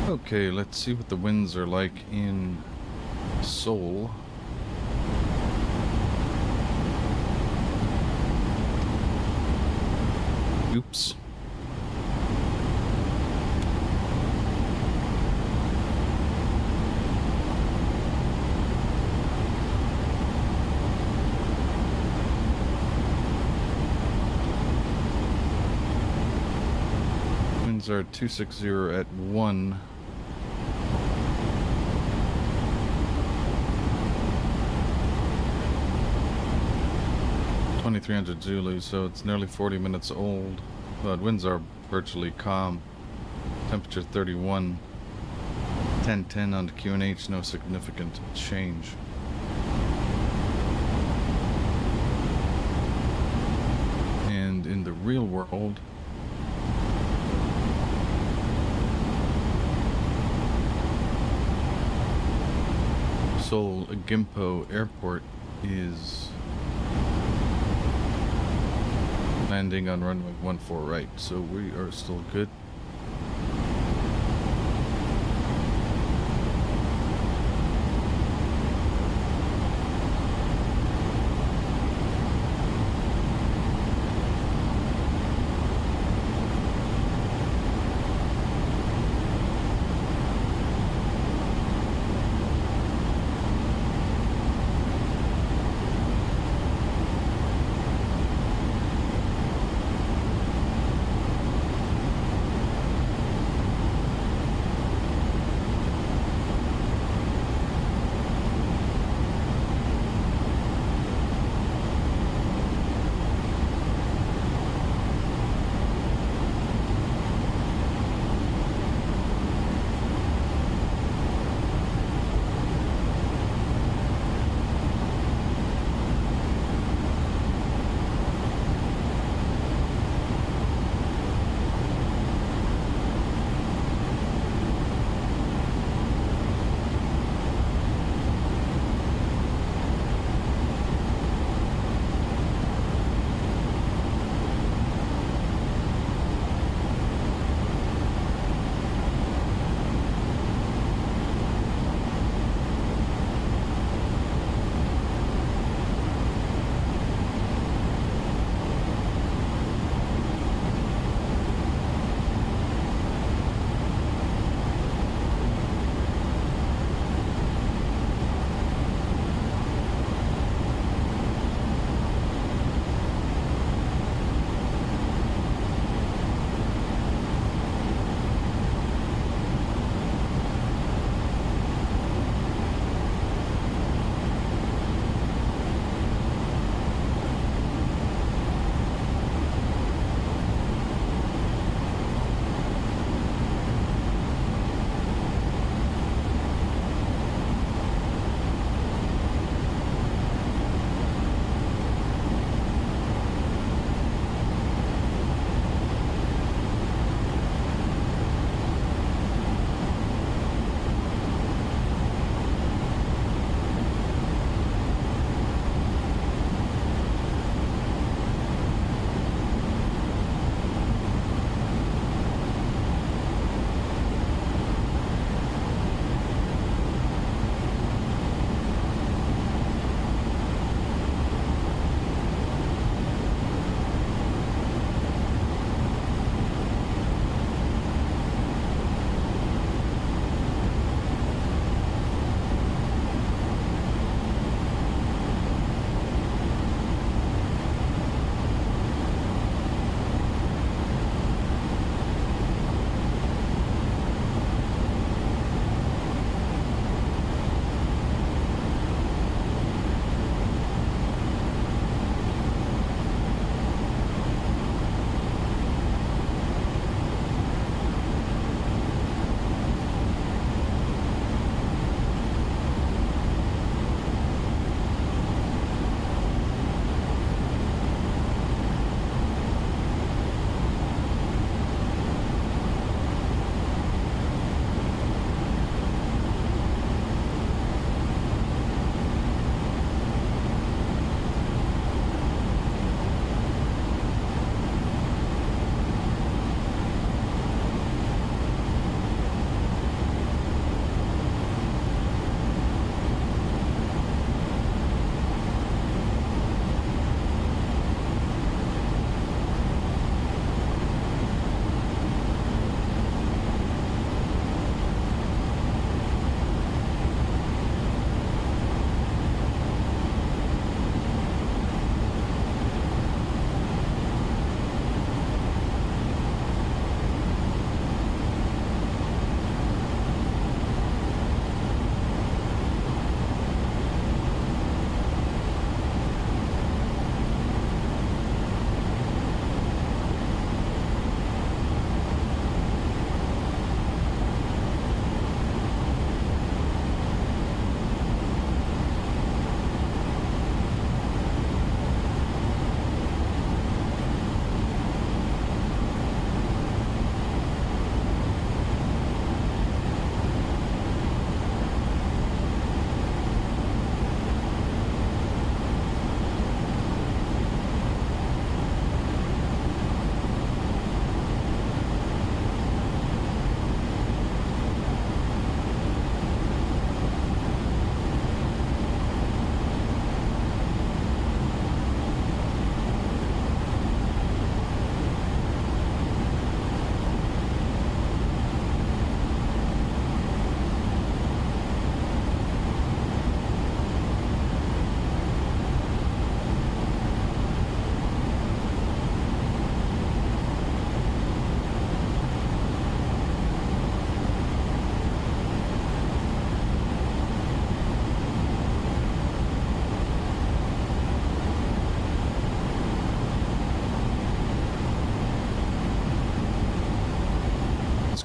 Okay, let's see what the winds are like in Seoul. Oops. Winds are 260 at 1. .2300 Zulu, so it's nearly 40 minutes old. But winds are virtually calm. Temperature 31. 1010 on the QNH, no significant change. And in the real world, Seoul Gimpo Airport is landing on runway 14 right, so we are still good.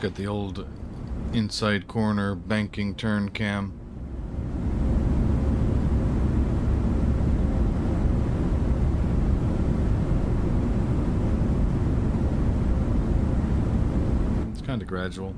got the old inside corner banking turn cam. It's kind of gradual.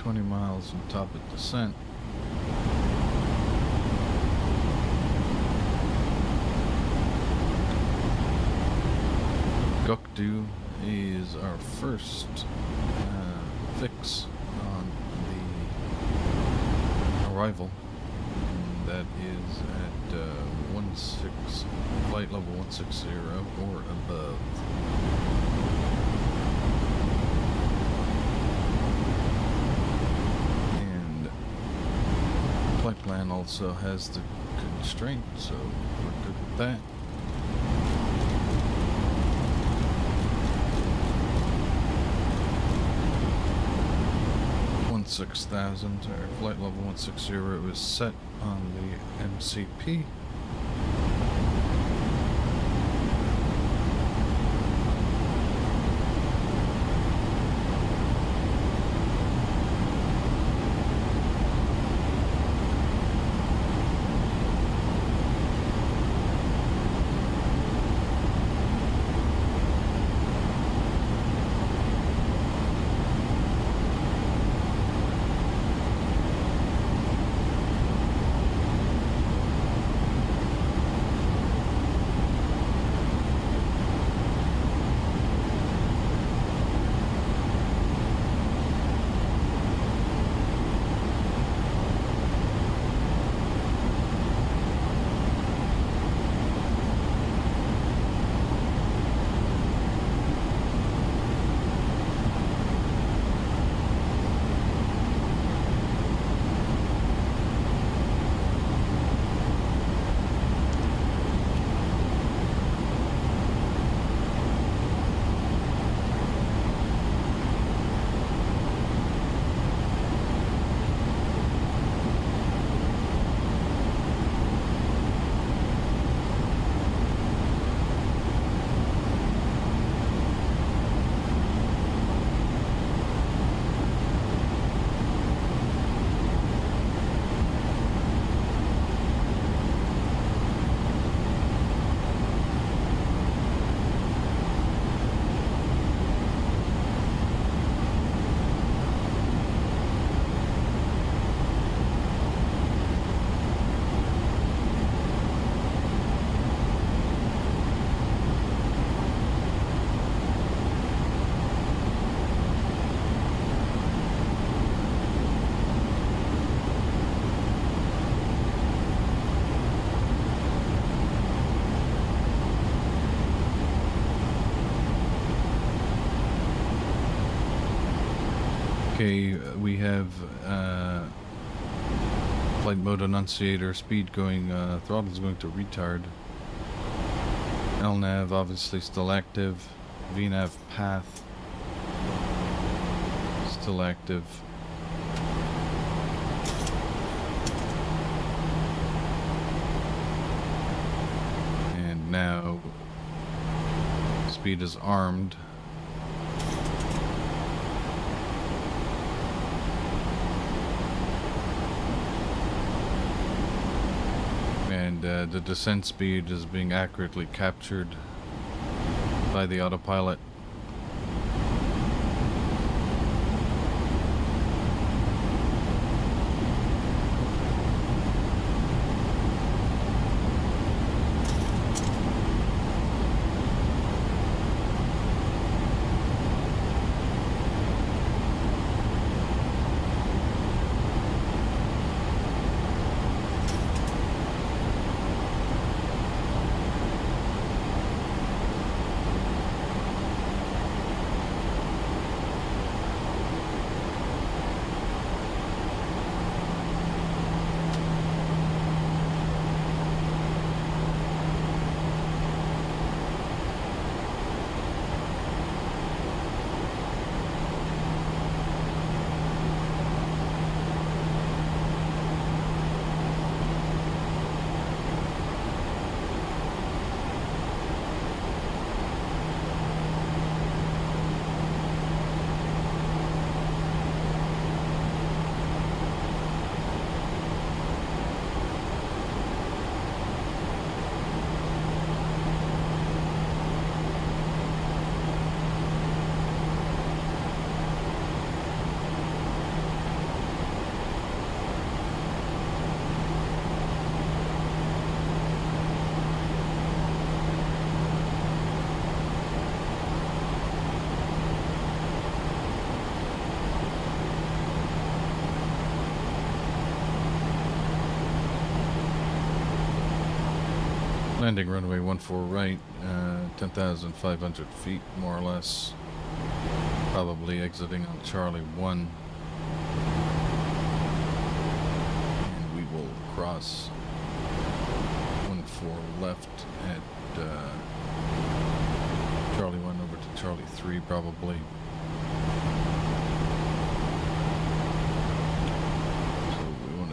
20 miles on top of descent. Gokdu is our first fix on the arrival. And that is at 16, flight level 160 or above. And flight plan also has the constraint, so we're good with that. $6,000, or flight level 160 was set on the MCP. Okay, we have flight mode annunciator, speed going, throttle's going to retard. LNAV obviously still active. VNAV path still active. And now speed is armed. And the descent speed is being accurately captured by the autopilot. Landing runway 14 right, 10,500 feet, more or less. Probably exiting on Charlie 1. And we will cross 14 left at Charlie 1 over to Charlie 3 probably.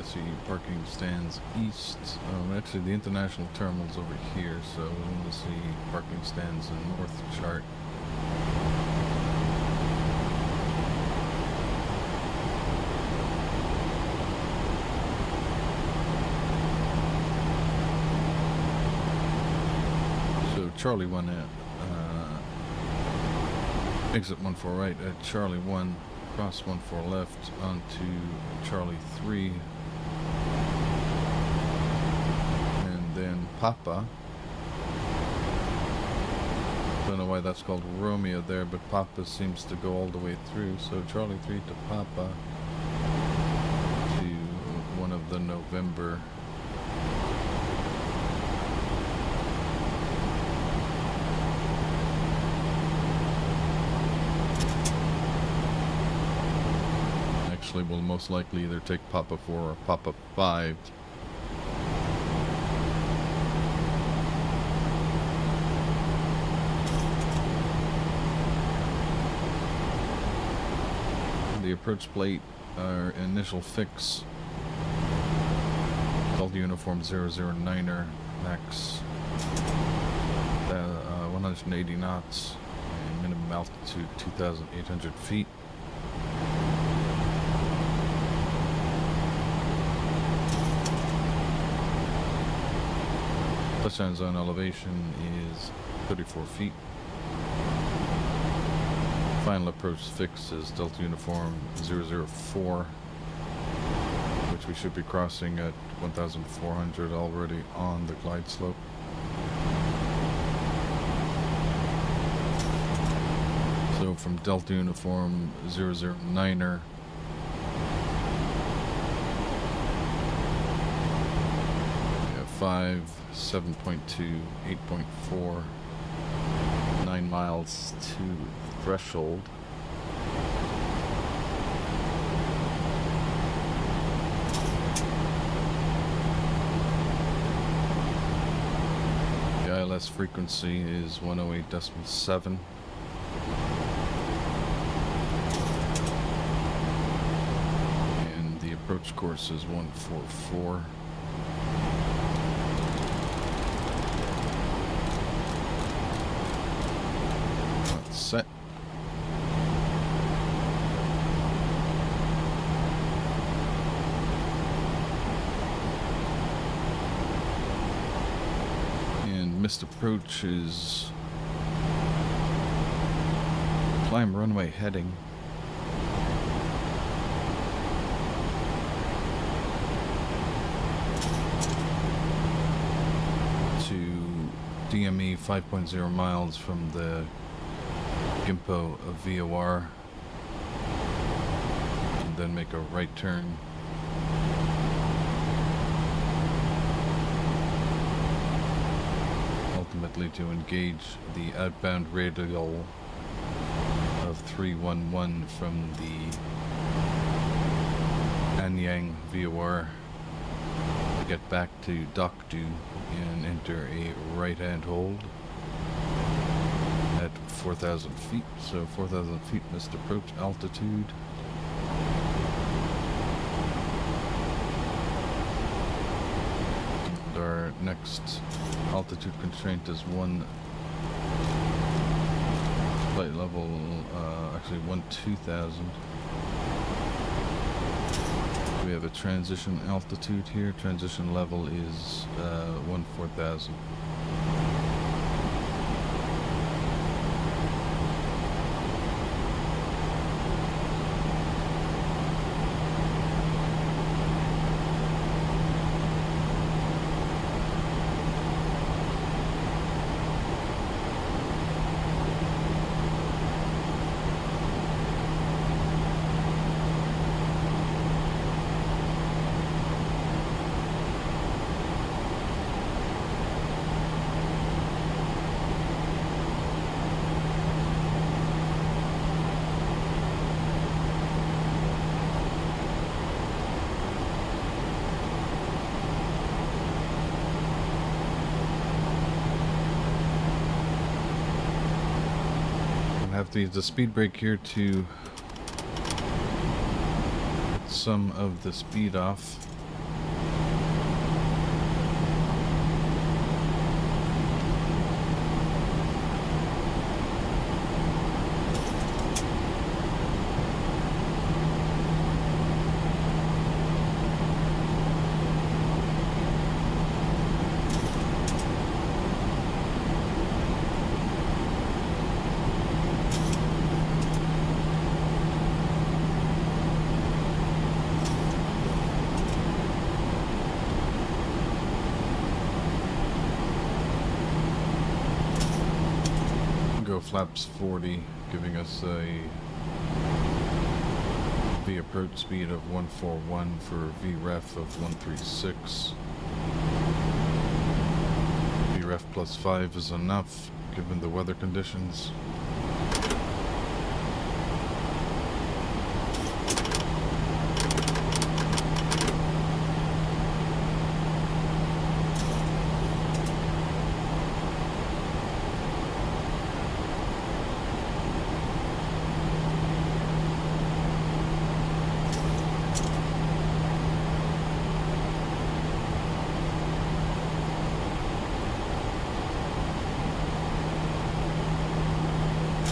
See parking stands east. Actually, the international terminal's over here, so we want to see parking stands in north chart. So Charlie 1 at exit 14 right at Charlie 1, cross 14 left onto Charlie 3. Then Papa. Don't know why that's called Romeo there, but Papa seems to go all the way through. So Charlie 3 to Papa to one of the November. Actually, we'll most likely either take Papa 4 or Papa 5. The approach plate, our initial fix, Delta Uniform 009er, max 180 knots, and minimum altitude 2,800 feet. Touchdown zone elevation is 34 feet. Final approach fix is Delta Uniform 004, which we should be crossing at 1,400 already on the glide slope. So from Delta Uniform 009er, we have 5, 7.2, 8.4, 9 miles to threshold. The ILS frequency is 108.7. And the approach course is 144. Set. And missed approach is climb runway heading. To DME 5.0 miles from the Gimpo VOR, and then make a right turn. Ultimately to engage the outbound radial of 311 from the Anyang VOR to get back to Dokdo and enter a right-hand hold at 4,000 feet. So 4,000 feet missed approach altitude. And our next altitude constraint is one flight level, actually 2,000. We have a transition altitude here. Transition level is 4,000. have to use the speed brake here to get some of the speed off. Flaps 40, giving us a V approach speed of 141 for VREF of 136. VREF plus 5 is enough given the weather conditions.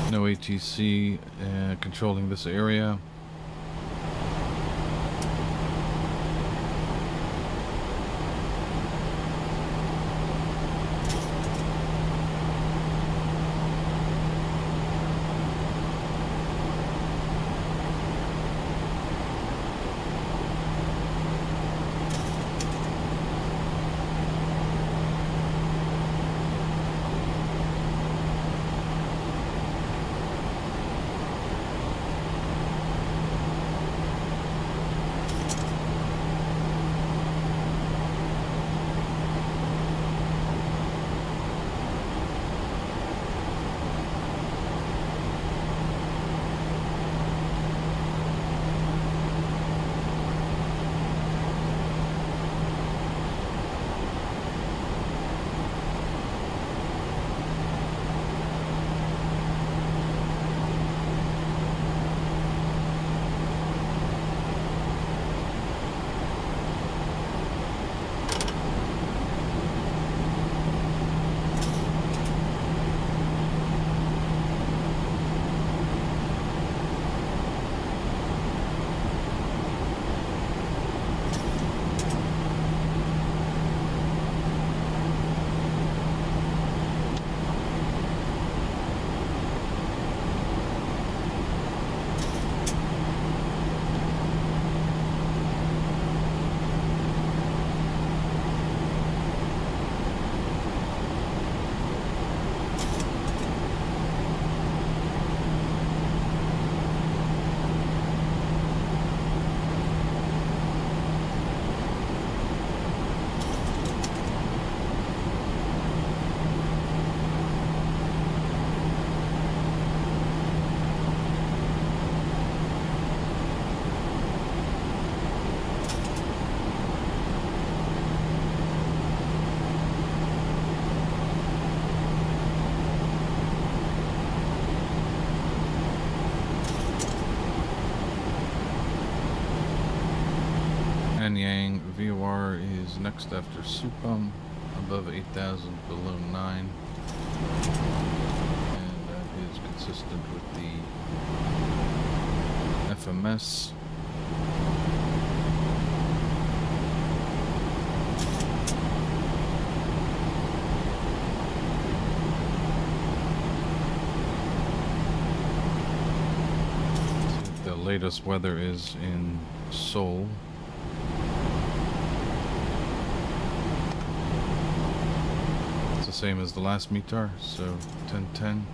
No ATC controlling this area. Yang VOR is next after Supam, above 8,000, below 9, and that is consistent with the FMS. The latest weather is in Seoul. Same as the last METAR, so 1010.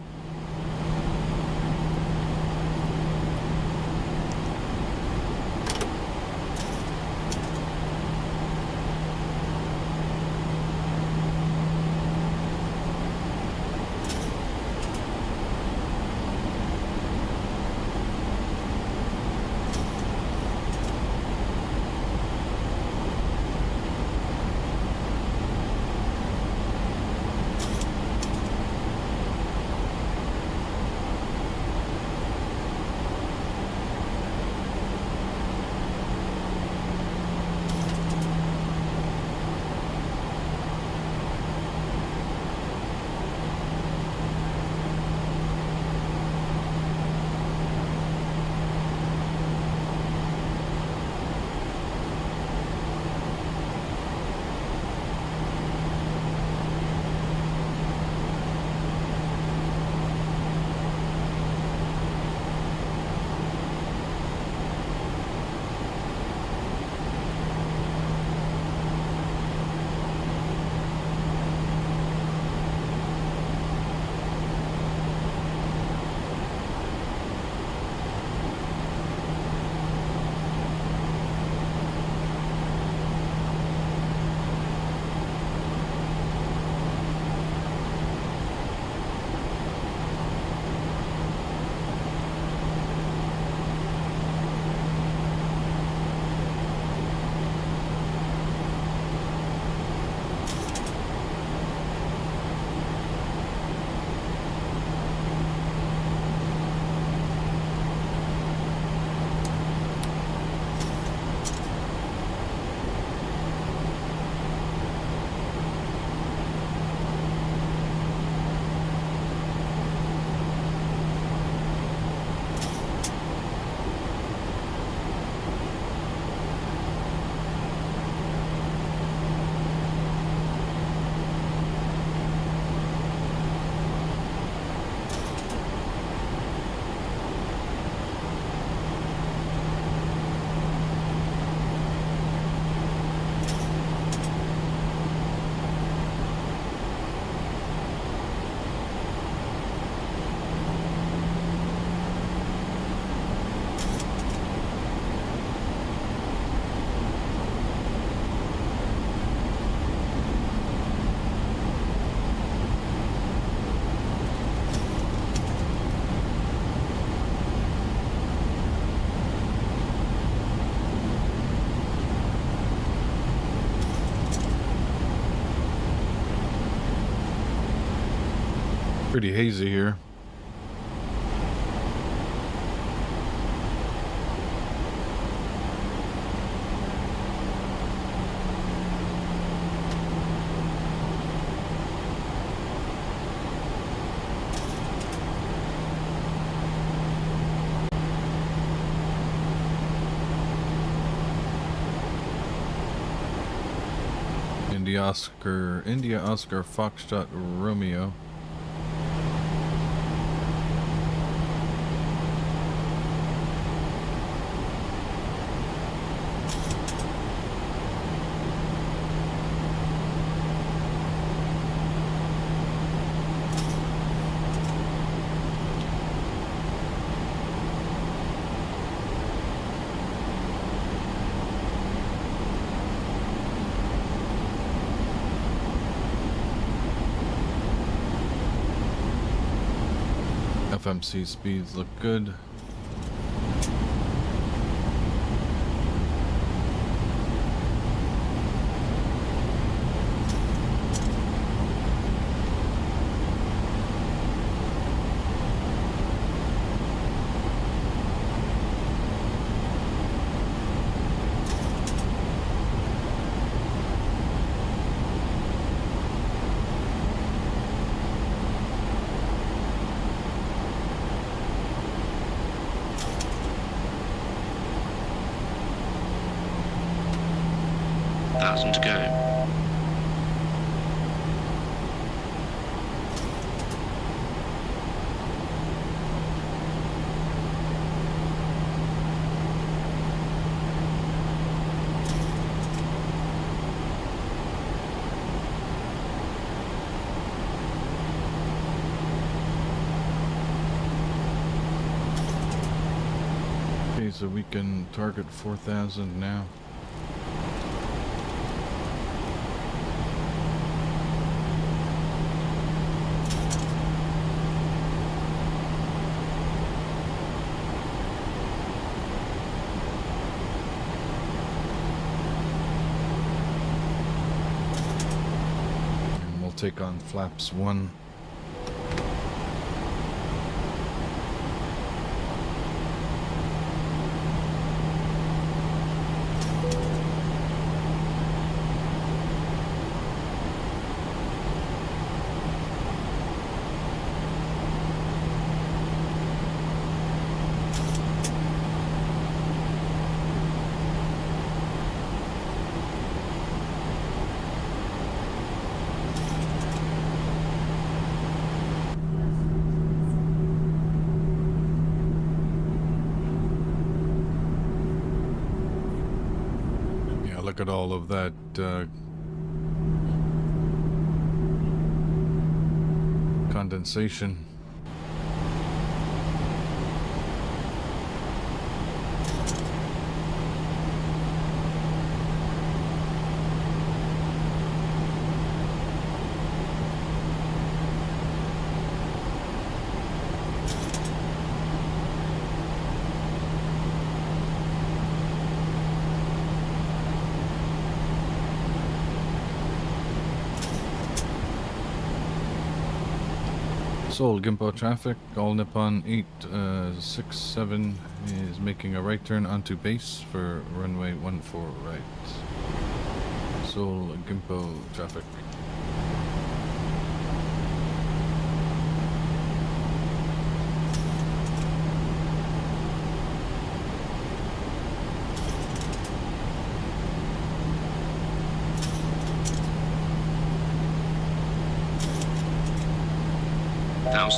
Pretty hazy here. India Oscar Foxtrot Romeo. FMC speeds look good. To go. Okay, so we can target 4,000 now. Take on flaps 1. Look at all of that condensation. Seoul Gimpo traffic, all Nippon 867 is making a right turn onto base for runway 14 right. Seoul Gimpo traffic.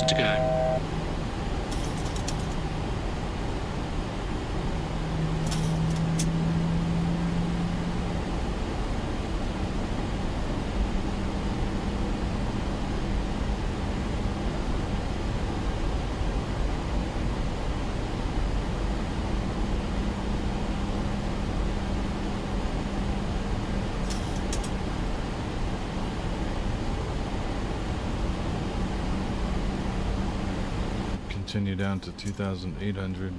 To go. Continue down to 2,800.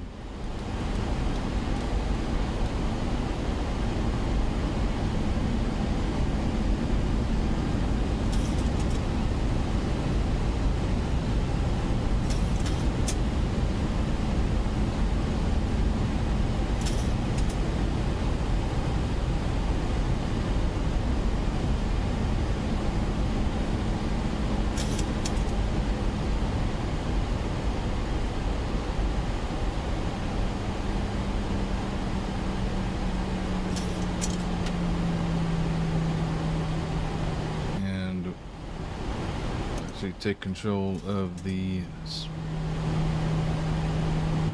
actually take control of the...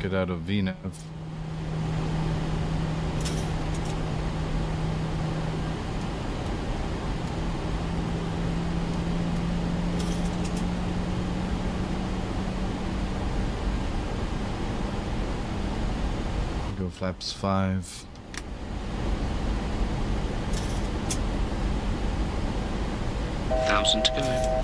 Get out of VNAV. Go flaps 5. Thousand to go.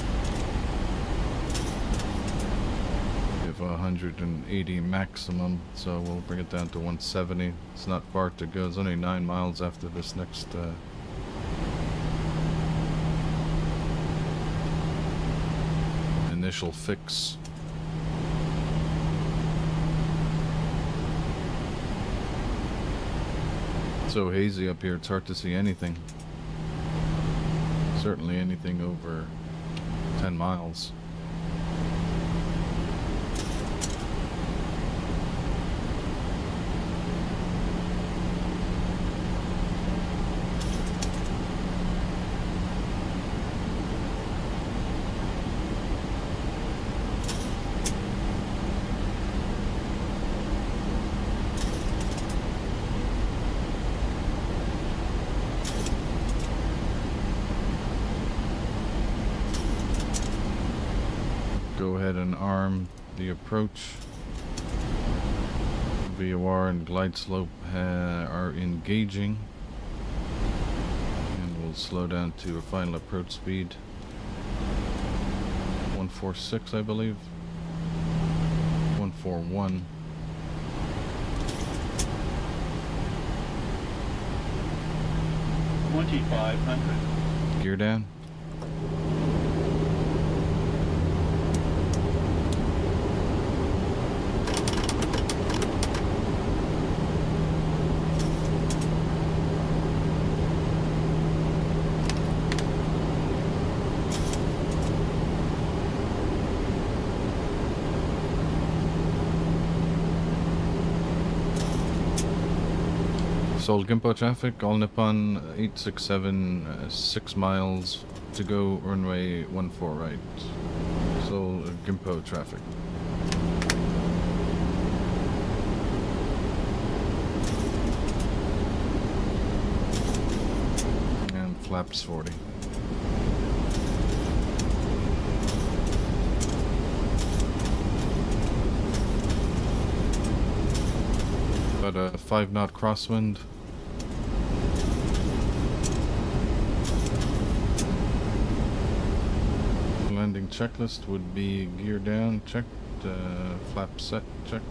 We have 180 maximum, so we'll bring it down to 170. It's not far to go. It's only 9 miles after this next initial fix. It's so hazy up here, it's hard to see anything. Certainly anything over 10 miles. Go ahead and arm the approach. VOR and glide slope are engaging. And we'll slow down to a final approach speed. 146, I believe. 141. $2,500. Gear down. Seoul Gimpo traffic, all Nippon 867, 6 miles to go, runway 14 right. Seoul Gimpo traffic. And flaps 40. About a 5-knot crosswind. Landing checklist would be gear down checked, flap set checked.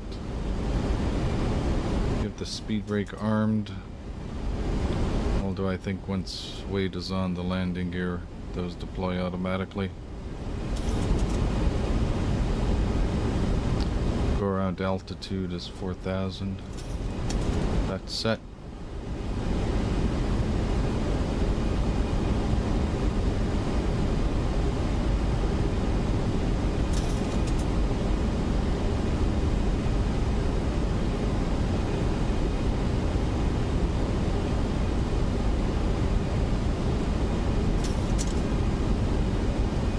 Get the speed brake armed. Although I think once weight is on the landing gear, those deploy automatically. Go around altitude is 4,000. That's set.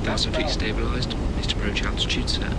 VATSIM fleet stabilized. Next approach altitude set.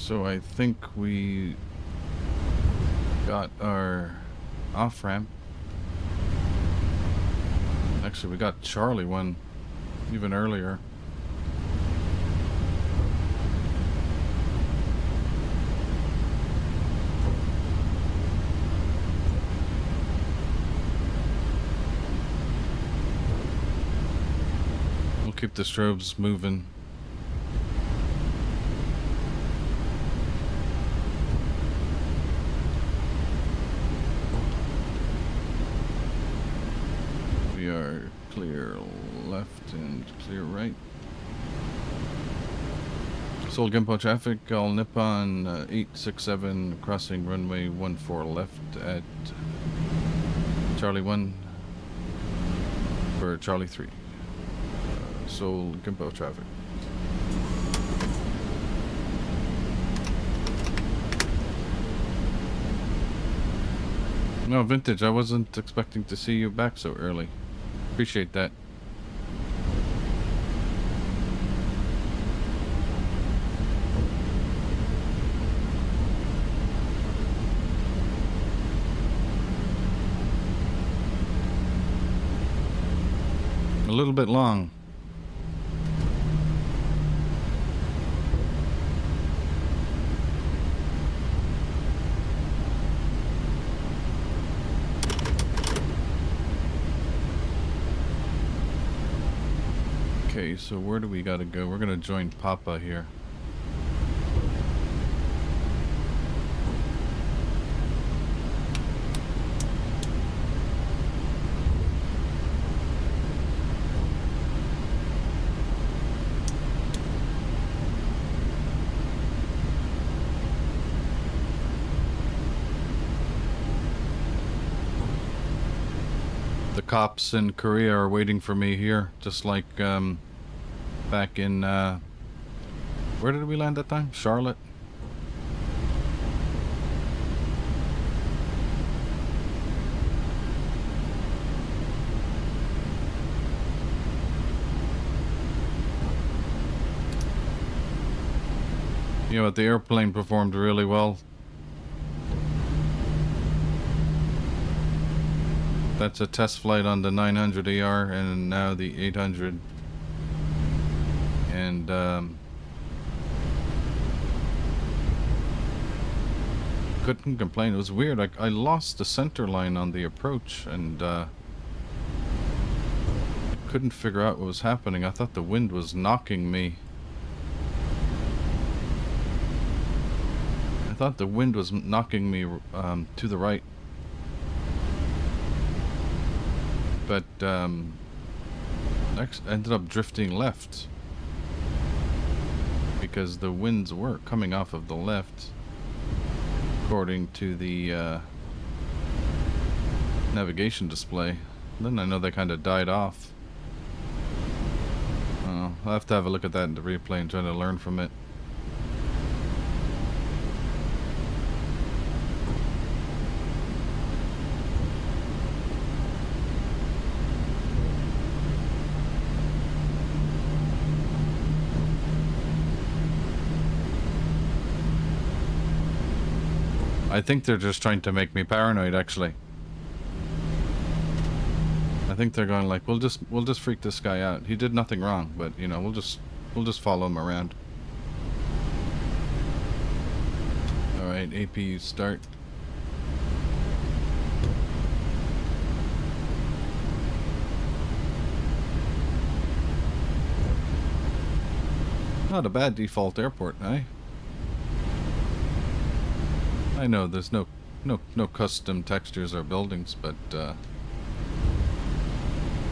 So I think we got our off ramp. Actually, we got Charlie one even earlier. We'll keep the strobes moving. We are clear left and clear right. Seoul Gimpo traffic, all Nippon 867 crossing runway 14 left at Charlie 1 for Charlie 3. Seoul Gimpo traffic. No, Vintage, I wasn't expecting to see you back so early. Appreciate that. A little bit long. Okay, so where do we gotta go? We're gonna join Papa here. The cops in Korea are waiting for me here, just like back in where did we land that time? Charlotte. You know what, the airplane performed really well. That's a test flight on the 900 AR and now the 800. And couldn't complain. It was weird. I lost the center line on the approach and couldn't figure out what was happening. I thought the wind was knocking me. I thought the wind was knocking me to the right. But next ended up drifting left because the winds were coming off of the left according to the navigation display. Then I know they kind of died off. I'll have to have a look at that in the replay and try to learn from it. I think they're just trying to make me paranoid, actually. I think they're going like, we'll just freak this guy out. He did nothing wrong, but you know, we'll just follow him around. All right, APU start. Not a bad default airport, eh? I know there's no custom textures or buildings, but I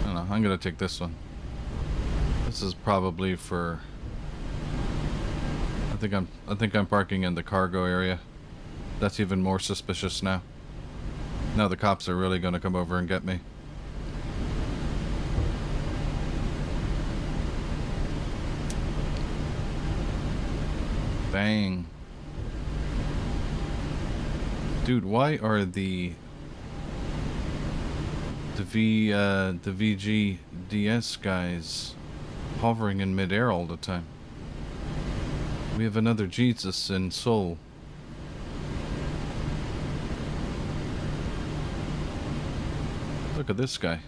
don't know. I'm gonna take this one. This is probably for. I think I'm parking in the cargo area. That's even more suspicious now. Now the cops are really gonna come over and get me. Dang. Dude, why are the VGDS guys hovering in midair all the time? We have another Jesus in Seoul. Look at this guy.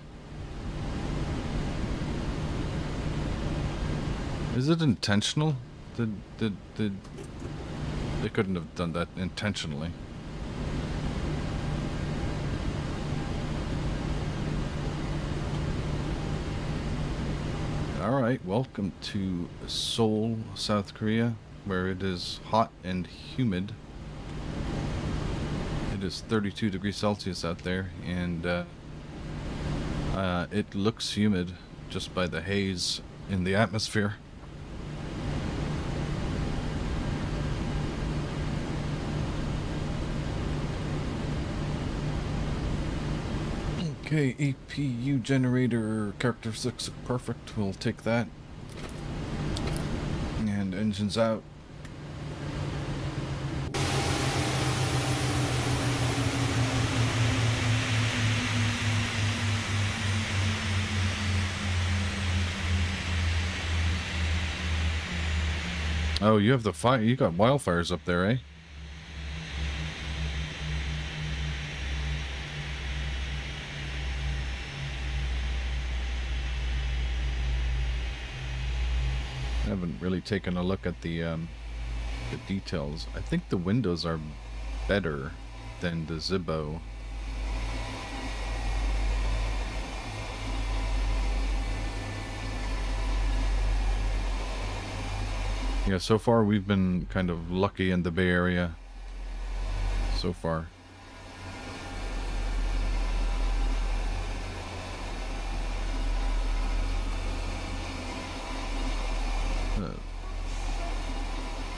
Is it intentional? Did they couldn't have done that intentionally. Alright, welcome to Seoul, South Korea, where it is hot and humid. It is 32 degrees Celsius out there, and it looks humid just by the haze in the atmosphere. Okay, APU generator characteristics look perfect. We'll take that. And engines out. Oh, you have the fire. You got wildfires up there, eh? I haven't really taken a look at the details. I think the windows are better than the Zibbo. Yeah, so far we've been kind of lucky in the Bay Area. So far.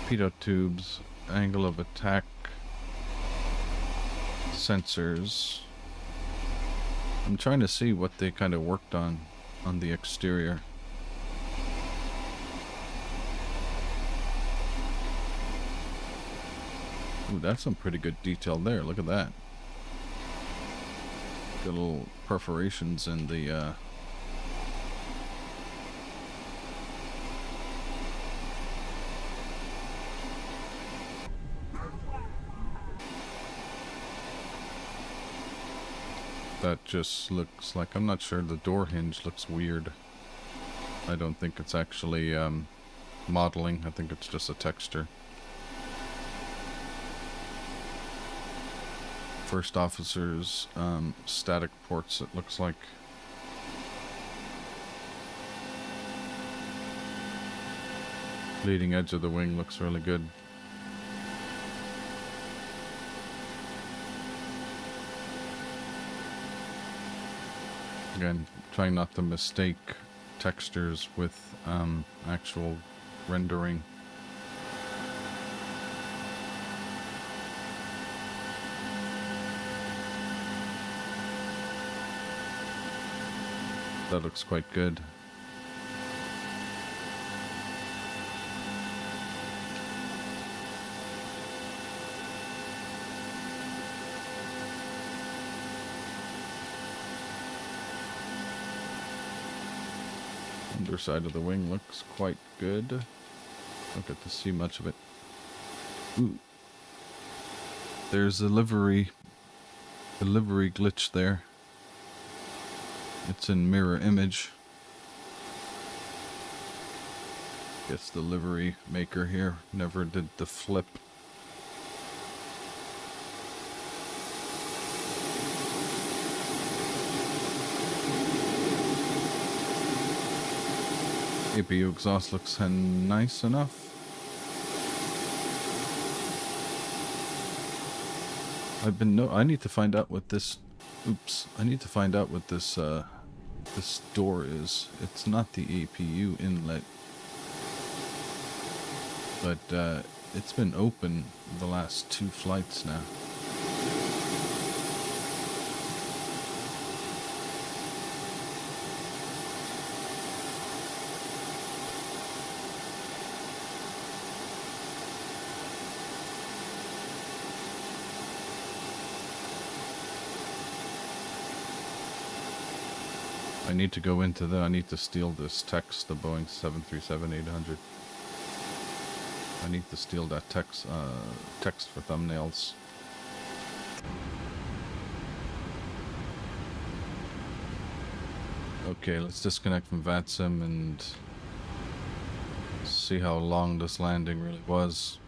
Pitot tubes, angle of attack, sensors. I'm trying to see what they kind of worked on the exterior. Ooh, that's some pretty good detail there. Look at that. Got little perforations in the that just looks like, I'm not sure, the door hinge looks weird. I don't think it's actually modeling. I think it's just a texture. First officer's static ports, it looks like. Leading edge of the wing looks really good. Again, trying not to mistake textures with actual rendering. That looks quite good. Underside of the wing looks quite good. Don't get to see much of it. Ooh. There's a livery glitch there. It's in mirror image. Guess the livery maker here never did the flip. APU exhaust looks nice enough. I need to find out what this. Oops! I need to find out what this this door is. It's not the APU inlet, but it's been open the last 2 flights now. I need to go into I need to steal this text, the Boeing 737-800. I need to steal that text for thumbnails. Okay, let's disconnect from VATSIM and see how long this landing really was.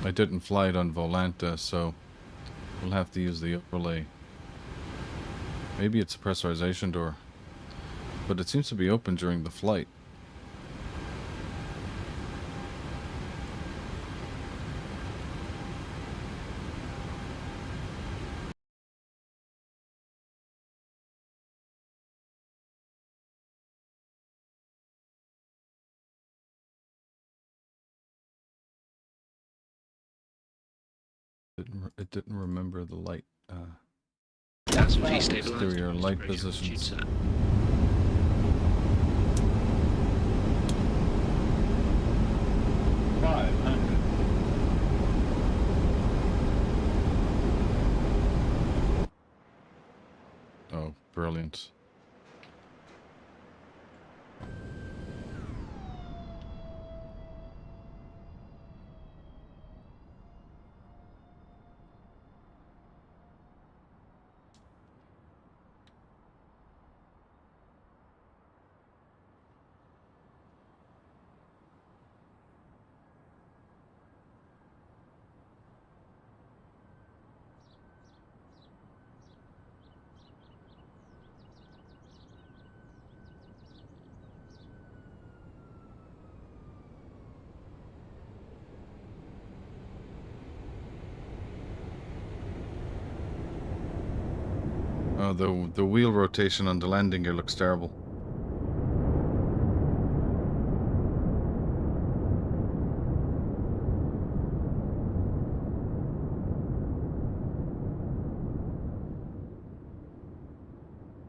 I didn't fly it on Volanta, so we'll have to use the overlay. Maybe it's a pressurization door, but it seems to be open during the flight. It didn't remember the light. VATSIM stabilized. Exterior light Approach altitude positions. set. Oh, brilliant. Oh, the wheel rotation on the landing gear looks terrible.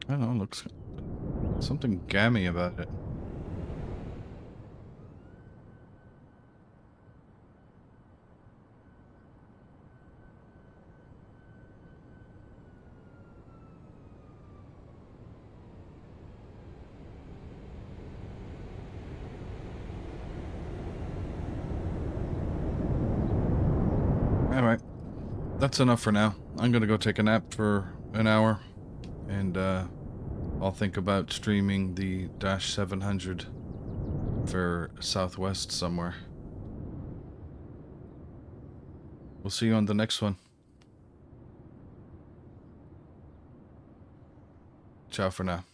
I don't know, looks something gammy about it. Alright, that's enough for now. I'm gonna go take a nap for an hour, and I'll think about streaming the Dash 700 for Southwest somewhere. We'll see you on the next one. Ciao for now.